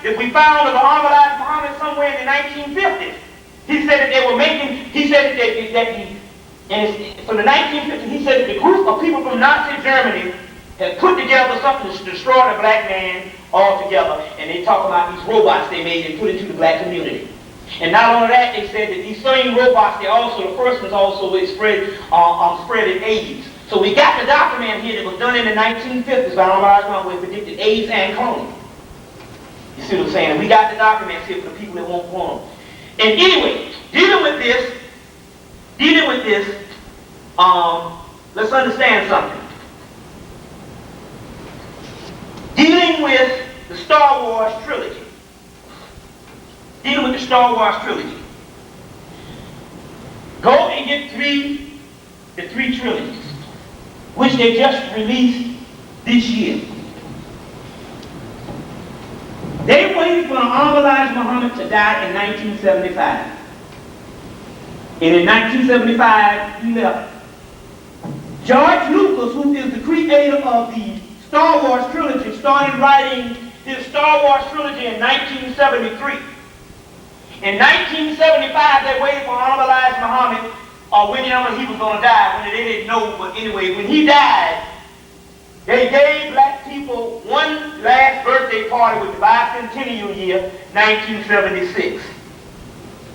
Speaker 1: that we found of the Honorable Elijah Muhammad somewhere in the 1950s, he said that they were making, from the 1950s, he said that the group of people from Nazi Germany had put together something to destroy the black man altogether, and they talk about these robots they made and put into the black community. And not only that, they said that these same robots, the first ones also spreading AIDS. So we got the document here that was done in the 1950s by Elijah Muhammad, where it predicted AIDS and cloning. You see what I'm saying? And we got the documents here for the people that won't want them. And anyway, dealing with this, let's understand something. Dealing with the Star Wars trilogy. Go and get the three trilogies, which they just released this year. They waited for Honorable Elijah Muhammad to die in 1975. And in 1975, he left. George Lucas, who is the creator of the Star Wars trilogy, started writing his Star Wars trilogy in 1973. In 1975, they waited for Honorable Elijah Muhammad, or whenever he was going to die, when they didn't know, but anyway, when he died, they gave black people one last birthday party with the bicentennial year, 1976.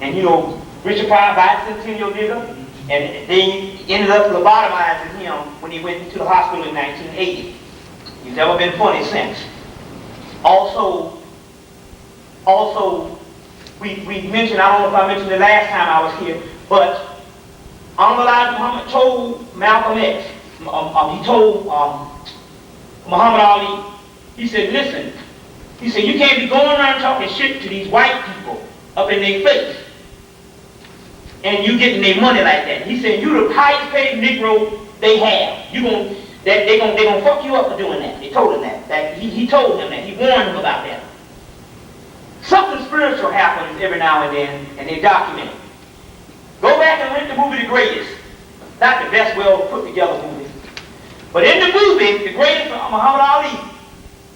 Speaker 1: And you know, Richard Pryor, bicentennial nigga, and they ended up lobotomizing him when he went into the hospital in 1980. He's never been funny since. Also, we mentioned, I don't know if I mentioned the last time I was here, but Honorable Elijah Muhammad told Malcolm X he told Muhammad Ali, he said, listen, he said, you can't be going around talking shit to these white people up in their face, and you getting their money like that. He said, you the highest paid Negro they have. They gonna fuck you up for doing that. They told him that. He told him that. He warned him about that. Something spiritual happens every now and then, and they document it. Go back and rent the movie The Greatest. Not the best, well put together movie. But in the movie, The Greatest of Muhammad Ali,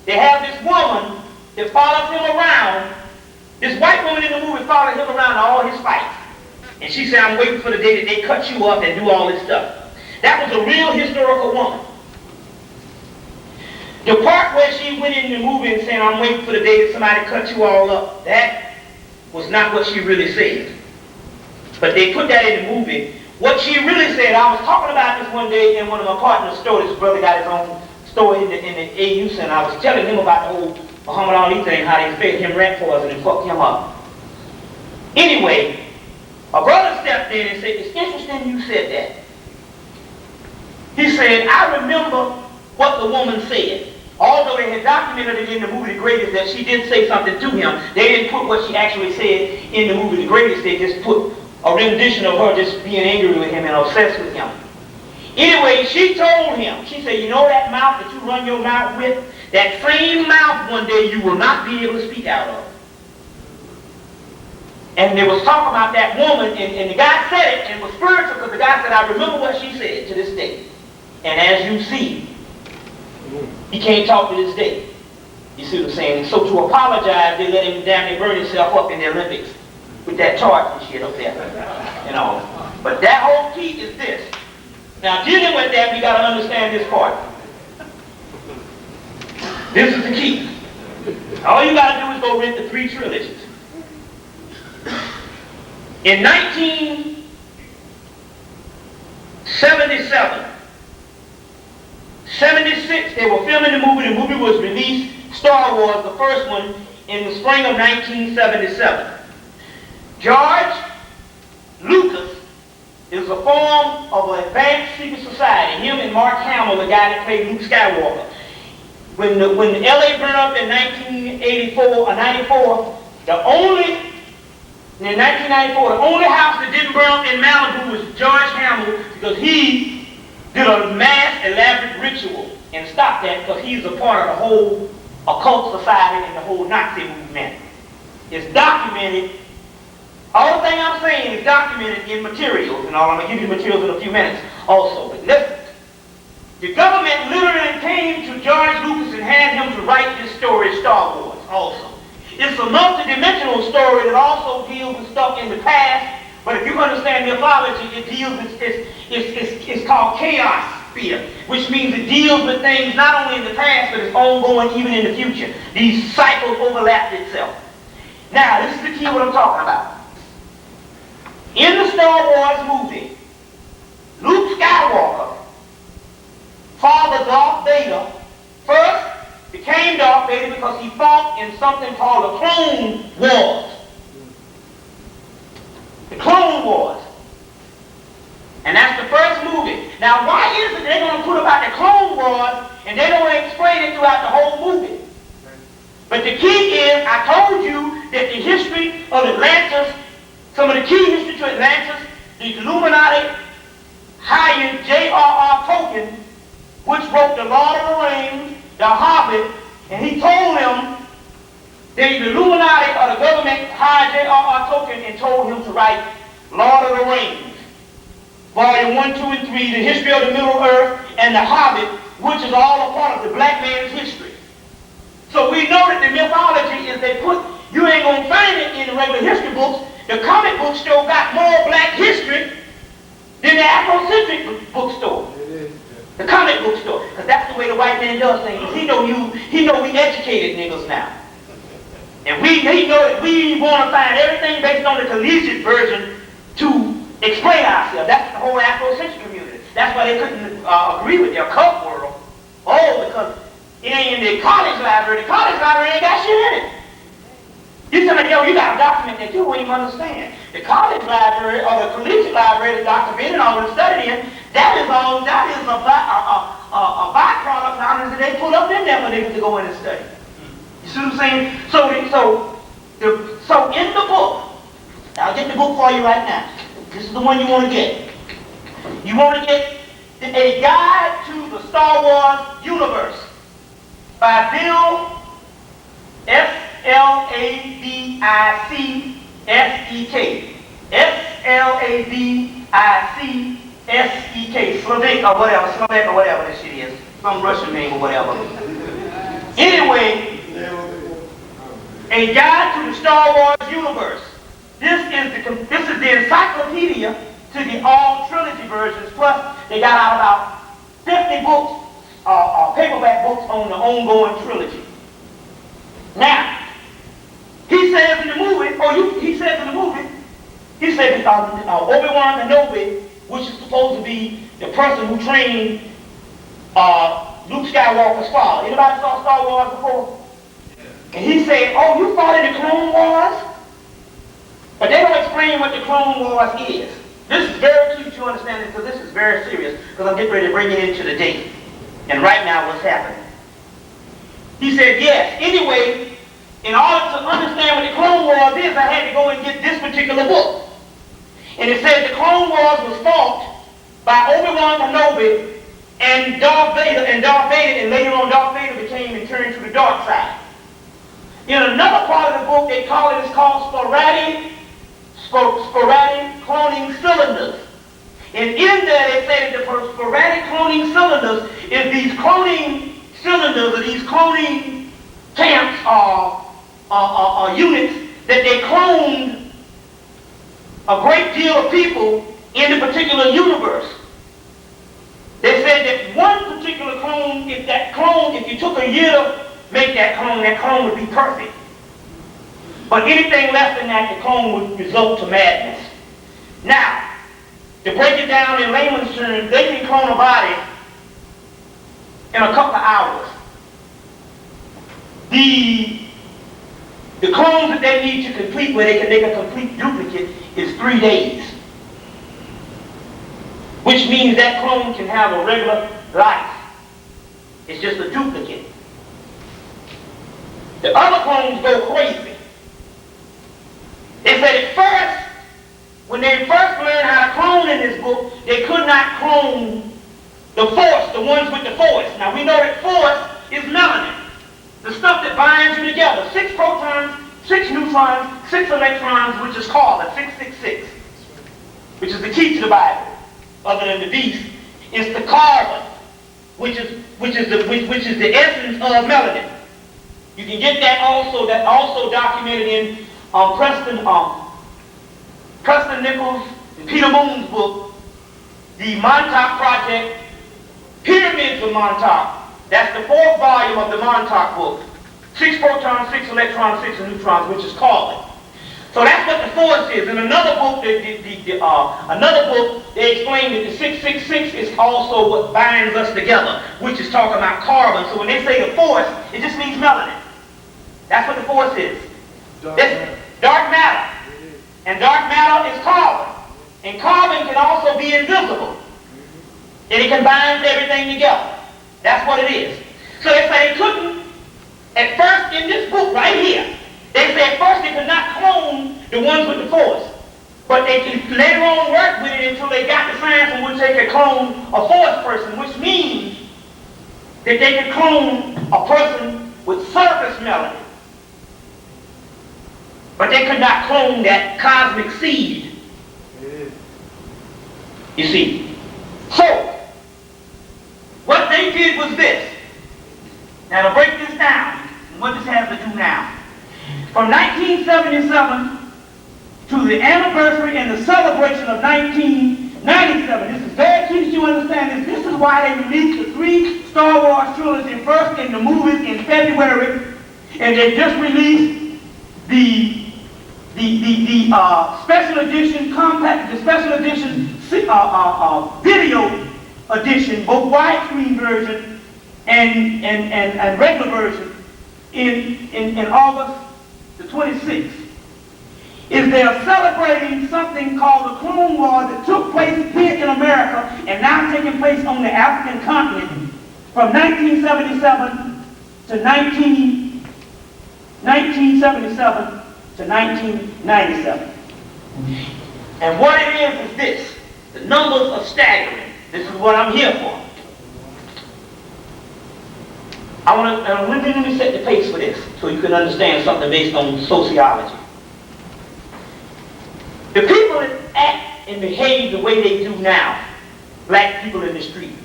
Speaker 1: they have this woman that follows him around. This white woman in the movie followed him around to all his fights. And she said, I'm waiting for the day that they cut you up and do all this stuff. That was a real historical woman. The part where she went in the movie and said, I'm waiting for the day that somebody cut you all up, that was not what she really said. But they put that in the movie. What she really said, I was talking about this one day in one of my partner's stores. This brother got his own store in the AU Center. I was telling him about the whole Muhammad Ali thing, how they fed him rat poison and fucked him up. Anyway, a brother stepped in and said, it's interesting you said that. He said, I remember what the woman said. Although they had documented it in the movie The Greatest that she did say something to him, they didn't put what she actually said in the movie The Greatest. They just put a rendition of her just being angry with him and obsessed with him. Anyway, she told him, she said, you know that mouth that you run your mouth with? That same mouth one day you will not be able to speak out of. And they was talking about that woman, and the guy said it, and it was spiritual, because the guy said, I remember what she said to this day. And as you see, he can't talk to this day. You see what I'm saying? And so to apologize, they let him damn near burn himself up in the Olympics with that torch and shit up there. You know. But that whole key is this. Now dealing with that, we got to understand this part. This is the key. All you got to do is go read the 3 trilogies. In 1977, 76, they were filming the movie. The movie was released, Star Wars, the first one, in the spring of 1977. George Lucas is a form of an advanced secret society. Him and Mark Hamill, the guy that played Luke Skywalker. When LA burned up in 1984 or 94, in 1994, the only house that didn't burn up in Malibu was George Hamill, because he did a mass elaborate ritual and stopped that, because he's a part of the whole occult society and the whole Nazi movement. It's documented. All the thing I'm saying is documented in materials and all. I'm going to give you the materials in a few minutes also. But listen, the government literally came to George Lucas and had him to write this story, Star Wars, also. It's a multi-dimensional story that also deals with stuff in the past, but if you understand mythology, it deals with, it's called chaos sphere, which means it deals with things not only in the past, but it's ongoing even in the future. These cycles overlap itself. Now, this is the key what I'm talking about. In the Star Wars movie, Luke Skywalker, Father Darth Vader, first became Darth Vader because he fought in something called the Clone Wars. The Clone Wars. And that's the first movie. Now, why is it they're going to put about the Clone Wars and they don't explain it throughout the whole movie? But the key is, I told you that the history of Atlantis, some of the key history to Atlantis, the Illuminati hired J.R.R. Tolkien, which wrote The Lord of the Rings, The Hobbit, and he told them that the Illuminati or the government hired J.R.R. Tolkien and told him to write Lord of the Rings, Volume 1, 2, and 3, the history of the Middle Earth, and The Hobbit, which is all a part of the black man's history. So we know that the mythology is they put, you ain't going to find it in the regular history books. The comic book store got more black history than the Afrocentric bookstore. The comic book store. Because that's the way the white man does things. He know we educated niggas now. And he know that we want to find everything based on the collegiate version to explain ourselves. That's the whole Afrocentric community. That's why they couldn't agree with their cult world. Oh, because it ain't in the college library. The college library ain't got shit in it. You tell me, yo, you got a document that you won't even understand. The college library or the collegiate library that Dr. Ben and all was studied in, That is a byproduct that they put up in there for niggas to go in and study. You see what I'm saying? So in the book, I'll get the book for you right now. This is the one you want to get. You want to get A Guide to the Star Wars Universe by Bill Slavicsek. Slavicsek. Slovak or whatever this shit is. Some Russian name or whatever. Anyway, A Guide to the Star Wars Universe. This is the encyclopedia to the all trilogy versions, plus they got out about 50 books, paperback books on the ongoing trilogy. Now, he says in the movie, Obi-Wan Kenobi, which is supposed to be the person who trained Luke Skywalker's father. Anybody saw Star Wars before? And he said, oh, you fought in the Clone Wars? But they don't explain what the Clone Wars is. This is very key to understand this, because this is very serious, because I'm getting ready to bring it into the date. And right now what's happening. He said, yes. Anyway, in order to understand what the Clone Wars is, I had to go and get this particular book. And it says the Clone Wars was fought by Obi-Wan Kenobi and Darth Vader, and later on Darth Vader became and turned to the dark side. In another part of the book, they call it, it's called sporadic cloning cylinders. And in there they say that the sporadic cloning cylinders is these cloning cylinders, or these cloning camps or units that they cloned a great deal of people in the particular universe. They said that one particular clone, if you took a year to make that clone would be perfect. But anything less than that, the clone would result to madness. Now, to break it down in layman's terms, they can clone a body in a couple of hours. The clones that they need to complete, where they can make a complete duplicate, is 3 days. Which means that clone can have a regular life. It's just a duplicate. The other clones go crazy. They said at first, when they first learned how to clone in this book, they could not clone the force, the ones with the force. Now we know that force is melanin, the stuff that binds you together. 6 protons, 6 neutrons, 6 electrons, which is carbon, 666, which is the key to the Bible, other than the beast. It's the carbon, which is the essence of melanin. You can get that also documented in Preston Nichols and Peter Moon's book, the Montauk Project, Pyramids of Montauk. That's the 4th volume of the Montauk book. 6 protons, 6 electrons, 6 neutrons, which is carbon. So that's what the force is. In another book, they explain that the 666 is also what binds us together, which is talking about carbon. So when they say the force, it just means melanin. That's what the force is. Dark matter. And dark matter is carbon. And carbon can also be invisible. And it can bind everything together. That's what it is. So they say they couldn't, at first in this book right here, they say at first they could not clone the ones with the force. But they can later on work with it until they got the science in which they could clone a force person, which means that they could clone a person with surface melanin. But they could not clone that cosmic seed. You see. So, what they did was this. Now to break this down, what this has to do now. From 1977 to the anniversary and the celebration of 1997, this is very key that you understand this. This is why they released the 3 Star Wars trilogy, first in the movies in February, and they just released the special edition compact, the special edition video edition, both widescreen version and regular version in August the 26th. is they're celebrating something called the Clone War that took place here in America and now taking place on the African continent from 1977 to 1997 to 1997. And what it is this. The numbers are staggering. This is what I'm here for. Let me set the pace for this so you can understand something based on sociology. The people that act and behave the way they do now, black people in the street,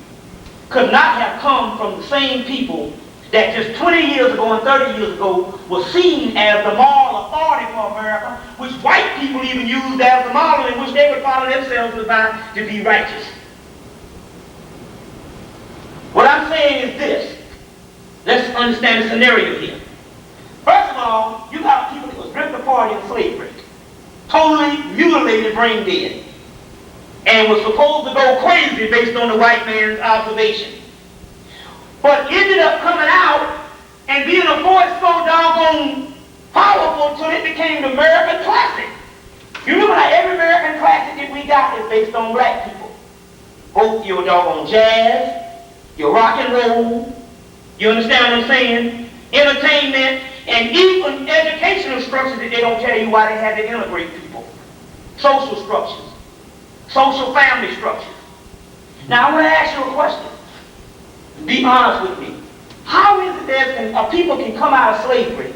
Speaker 1: could not have come from the same people that just 20 years ago and 30 years ago was seen as the moral authority for America, which white people even used as the model in which they would follow themselves to be righteous. What I'm saying is this. Let's understand the scenario here. First of all, you got people that was ripped apart in slavery, totally mutilated, brain dead, and was supposed to go crazy based on the white man's observation. But ended up coming out and being a force so doggone powerful till it became the American classic. You remember how every American classic that we got is based on black people. Both your doggone jazz, your rock and roll, you understand what I'm saying? Entertainment, and even educational structures that they don't tell you why they had to integrate people. Social structures. Social family structures. Now I want to ask you a question. Be honest with me. How is it that people can come out of slavery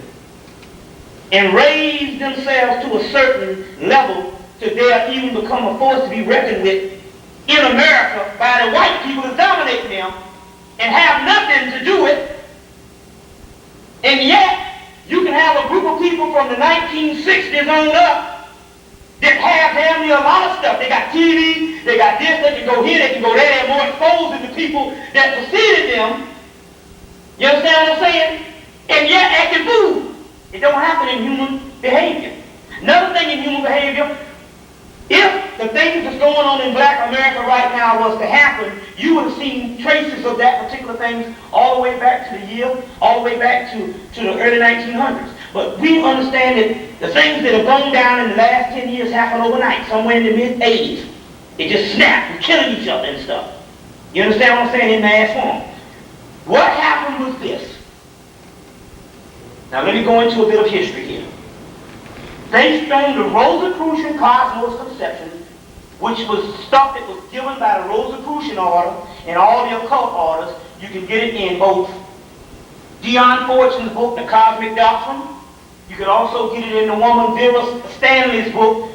Speaker 1: and raise themselves to a certain level to dare even become a force to be reckoned with in America by the white people that dominate them and have nothing to do with, and yet you can have a group of people from the 1960s on up that have damn near a lot of stuff. They got TV, they got this, they can go here, they can go there, they're more exposed than the people that preceded them. You understand what I'm saying? And yet acting fool. It don't happen in human behavior. Another thing in human behavior, if the things that's going on in black America right now was to happen, you would have seen traces of that particular thing all the way back to the the early 1900s. But we understand that the things that have gone down in the last 10 years happened overnight, somewhere in the mid-80s. It just snapped and killing each other and stuff. You understand what I'm saying? In mass form. What happened was this. Now let me go into a bit of history here. Based on the Rosicrucian cosmos conception, which was stuff that was given by the Rosicrucian order and all the occult orders, you can get it in both Dion Fortune's book, The Cosmic Doctrine. You can also get it in the woman Vera Stanley's book,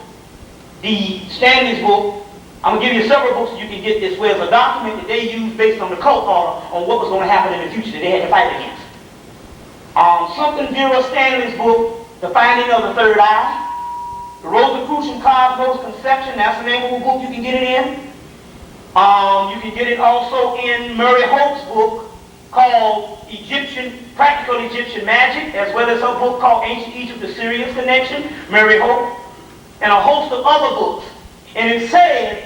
Speaker 1: I'm going to give you several books so you can get this, where it's a document that they used based on the cult order on what was going to happen in the future that they had to fight against. Something Vera Stanley's book, The Finding of the Third Eye. The Rosicrucian Cosmos Conception, that's the name of a book you can get it in. You can get it also in Murray Holt's book called Practical Egyptian Magic, as well as her book called Ancient Egypt, The Sirius Connection, Murray Holt, and a host of other books. And it says,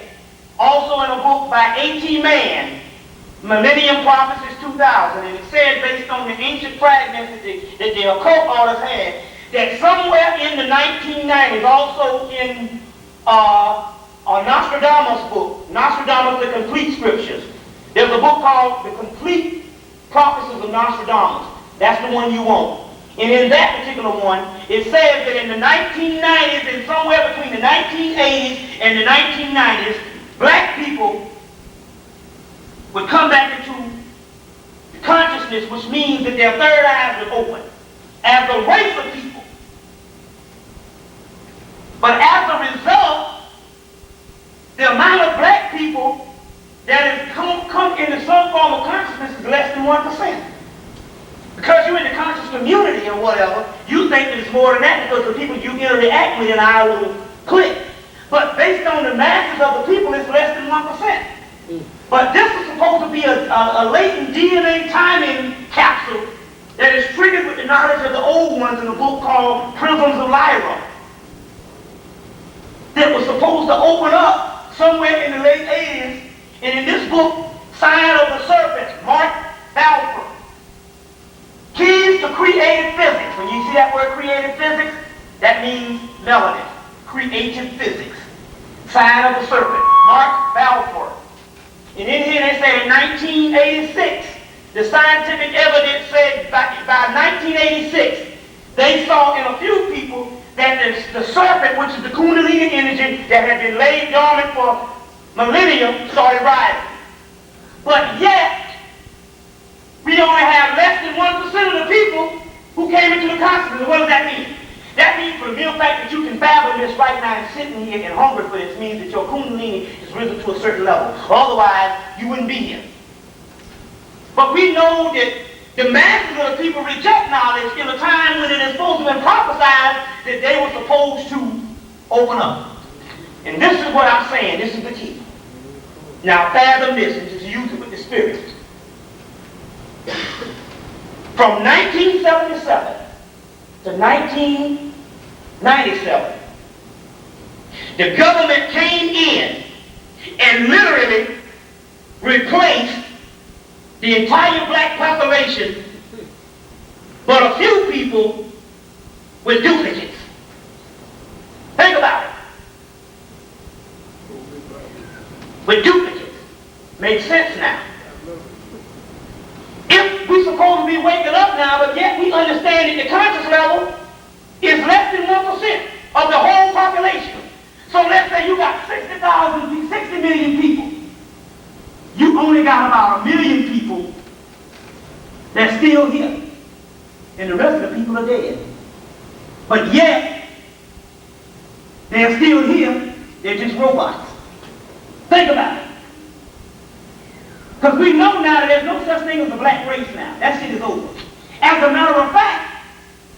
Speaker 1: also in a book by A.T. Mann, Millennium Prophecies 2000, and it said, based on the ancient fragments that the occult orders had, that somewhere in the 1990s, also in Nostradamus' book, Nostradamus, The Complete Scriptures, there's a book called The Complete Prophecies of Nostradamus. That's the one you want. And in that particular one, it says that in the 1990s and somewhere between the 1980s and the 1990s, black people would come back into consciousness, which means that their third eyes would open as a race of people. But as a result, the amount of black people that has come into some form of consciousness is less than 1%. Because you're in the conscious community or whatever, you think that it's more than that because the people you interact with in our little clique. But based on the masses of the people, it's less than 1%. But this is supposed to be a latent DNA timing capsule that is triggered with the knowledge of the old ones in a book called Prisms of Lyra, that was supposed to open up somewhere in the late 80s. And in this book, Sign of the Serpent, Mark Balfour, Keys to Creative Physics. When you see that word creative physics, That means melanin, creative physics. Sign of the serpent, Mark Balfour. And in here they say in 1986, the scientific evidence said by 1986, they saw in a few people that the serpent, which is the Kundalini energy that had been laid dormant for millennia, started rising. But yet, we only have less than 1% of the people who came into the consciousness. What does that mean? That means for the mere fact that you can fathom this right now and sitting here and hungry for this means that your Kundalini is risen to a certain level. Otherwise, you wouldn't be here. But we know that the masses of the people reject knowledge in a time when it is supposed to have been prophesied that they were supposed to open up. And this is what I'm saying. This is the key. Now fathom this and just use it with the Spirit. From 1977 to 1997, the government came in and literally replaced the entire black population, but a few people with duplicates. Think about it. With duplicates. Makes sense now. If we're supposed to be waking up now, but yet we understand that the conscious level is less than 1% of the whole population. So let's say you got 60 million people. You only got about 1 million people that's still here. And the rest of the people are dead. But yet, they're still here. They're just robots. Think about it. Because we know now that there's no such thing as a black race now. That shit is over. As a matter of fact,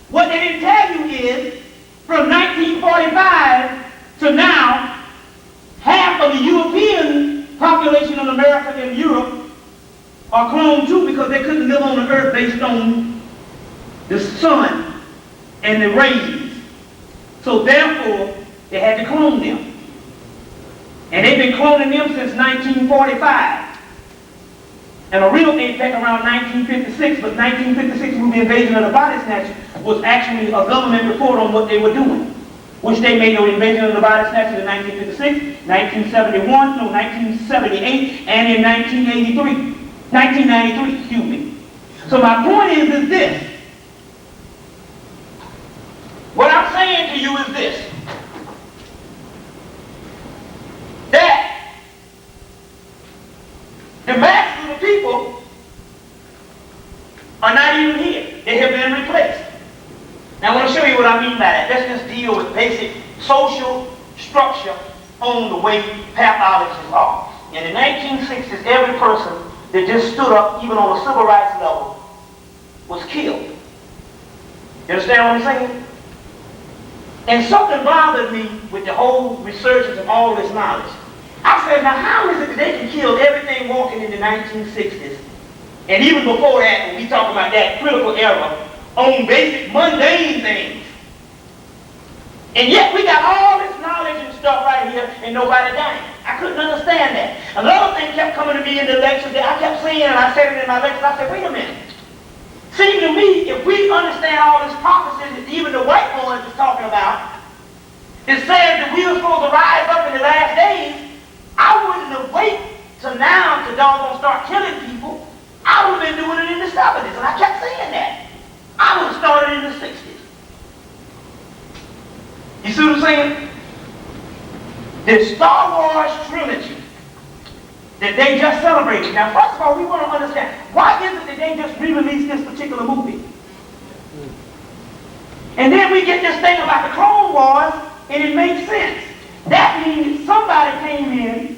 Speaker 1: what they didn't tell you is, from 1945 to now, half of the European population of America and Europe are cloned too because they couldn't live on the earth based on the sun and the rays. So therefore, they had to clone them. And they've been cloning them since 1945. And a real impact around 1956, but 1956 with the invasion of the body snatchers was actually a government report on what they were doing, which they made the invasion of the body snatchers in 1956, 1978, and in 1993, excuse me. So my point is this. What I'm saying to you is this. That the masses of the people are not even here. They have been replaced. Now I want to show you what I mean by that. Let's just deal with basic social structure on the way pathologies are. In the 1960s, every person that just stood up, even on a civil rights level, was killed. You understand what I'm saying? And something bothered me with the whole resurgence of all this knowledge. I said, now how is it that they can kill everything walking in the 1960s, and even before that, when we talk about that critical era, on basic mundane things, and yet we got all this knowledge and stuff right here, and nobody dying. I couldn't understand that. Another thing kept coming to me in the lectures that I kept saying, and I said it in my lectures, I said, wait a minute. Seems to me, if we understand all this prophecy that even the white boys is talking about, it says that we were supposed to rise up in the last days, I wouldn't have waited till now to doggone start killing people. I would have been doing it in the 70s, and I kept saying that. I would have started in the 60s. You see what I'm saying? The Star Wars trilogy that they just celebrated. Now, first of all, we want to understand, why is it that they just re-released this particular movie? And then we get this thing about the Clone Wars, and it makes sense. That means somebody came in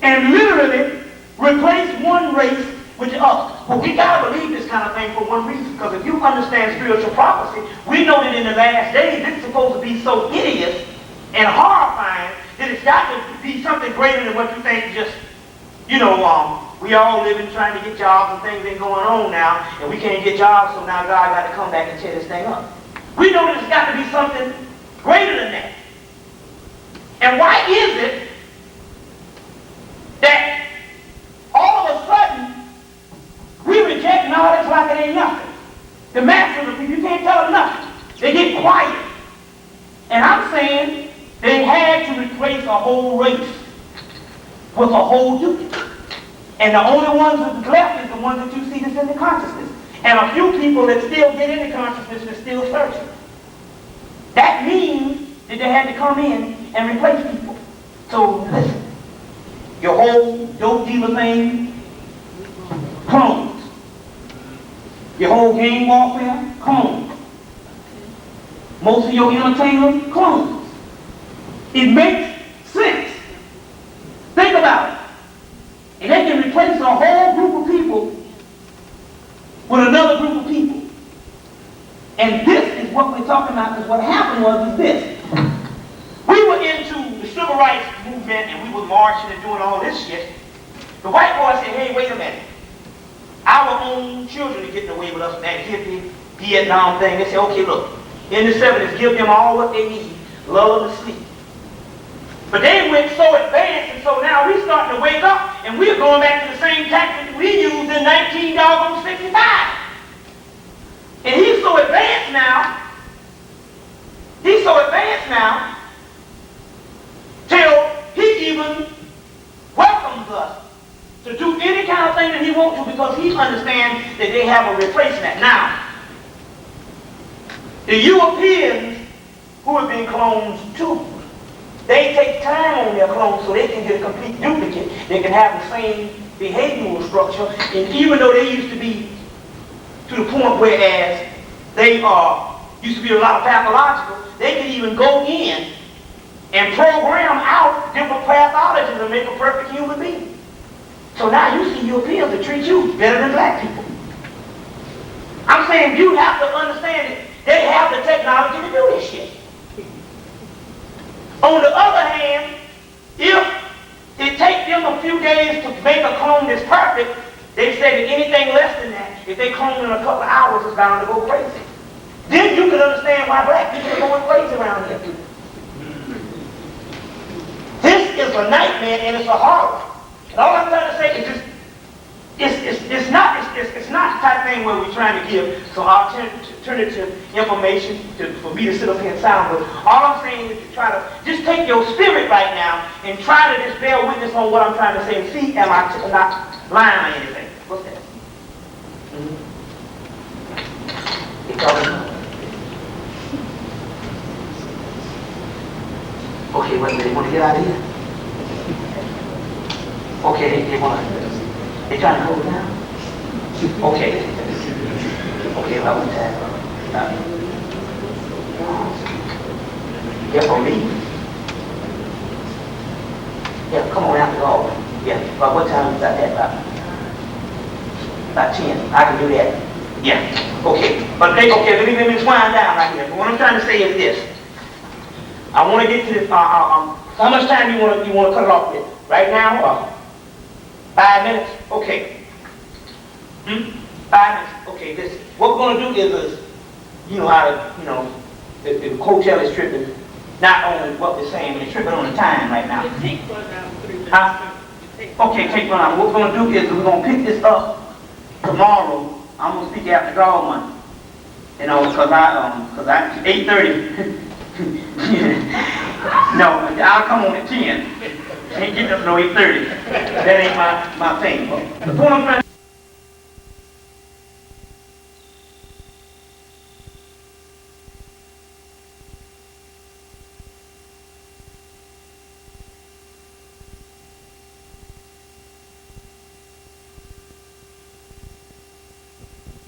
Speaker 1: and literally replaced one race with the other. Well, we got to believe this kind of thing for one reason, because if you understand spiritual prophecy, we know that in the last days, it's supposed to be so hideous and horrifying that it's got to be something greater than what you think just, we all living trying to get jobs and things ain't going on now, and we can't get jobs, so now God got to come back and tear this thing up. We know that it's got to be something greater than that. And why is it that all of a sudden we reject knowledge like it ain't nothing? The masses of people, you can't tell them nothing. They get quiet. saying? They had to replace a whole race with a whole duplicate. And the only ones that's left is the ones that you see that's in the consciousness. And a few people that still get in the consciousness and still searching. That means that they had to come in and replace people. So listen, your whole dope dealer thing, clones. Your whole game warfare, clones. Most of your entertainers, clones. It makes sense. Think about it. And they can replace a whole group of people with another group of people. And this is what we're talking about, because what happened was this. We were into the civil rights movement and we were marching and doing all this shit. The white boy said, hey, wait a minute. Our own children are getting away with us with that hippie Vietnam thing. They said, okay, look, in the 70s, give them all what they need, love and sleep. But they went so advanced, and so now we're starting to wake up, and we're going back to the same tactics we used in 1965. And he's so advanced now, till he even welcomes us to do any kind of thing that he wants to, because he understands that they have a replacement. Now, the Europeans, who have been clones too, they take time on their clones so they can get a complete duplicate. They can have the same behavioral structure, and even though they used to be to the point whereas they used to be a lot of pathological, they can even go in and program out different pathologies and make a perfect human being. So now you see Europeans that treat you better than black people. I'm saying you have to understand that they have the technology to do this shit. On the other hand, if it takes them a few days to make a clone that's perfect, they say that anything less than that, if they clone in a couple of hours, is bound to go crazy. Then you can understand why black people are going crazy around here. This is a nightmare and it's a horror. And all I'm trying to say is just, it's not the type of thing where we're trying to give some alternative information for me to sit up here and sound, but all I'm saying is to try to just take your spirit right now and try to just bear witness on what I'm trying to say and see am I not lying or anything. What's that? They talking about? Okay, wait a minute, they want to get out of here? Okay, they trying to hold it down? Okay. Okay, well, I went to yeah, for me. Yeah, come on out the hall. Yeah, about what time is that at? About 10. I can do that. Yeah, okay. But okay, let me wind down right here. But what I'm trying to say is this. I want to get to this. How much time you want to cut it off with? Right now? 5 minutes? Okay. 5 minutes. Okay, listen. What we're going to do is you know how to, the hotel is tripping, not on what we're saying, but it's tripping on the time right now.
Speaker 3: It takes 1 hour, 3 minutes.
Speaker 1: Okay, take 1 hour. What we're going to do is we're going to pick this up tomorrow. I'm going to speak after God Monday. Because I 8:30. No, I'll come on at 10. Ain't getting up no 8:30. That ain't my thing. But the point I'm trying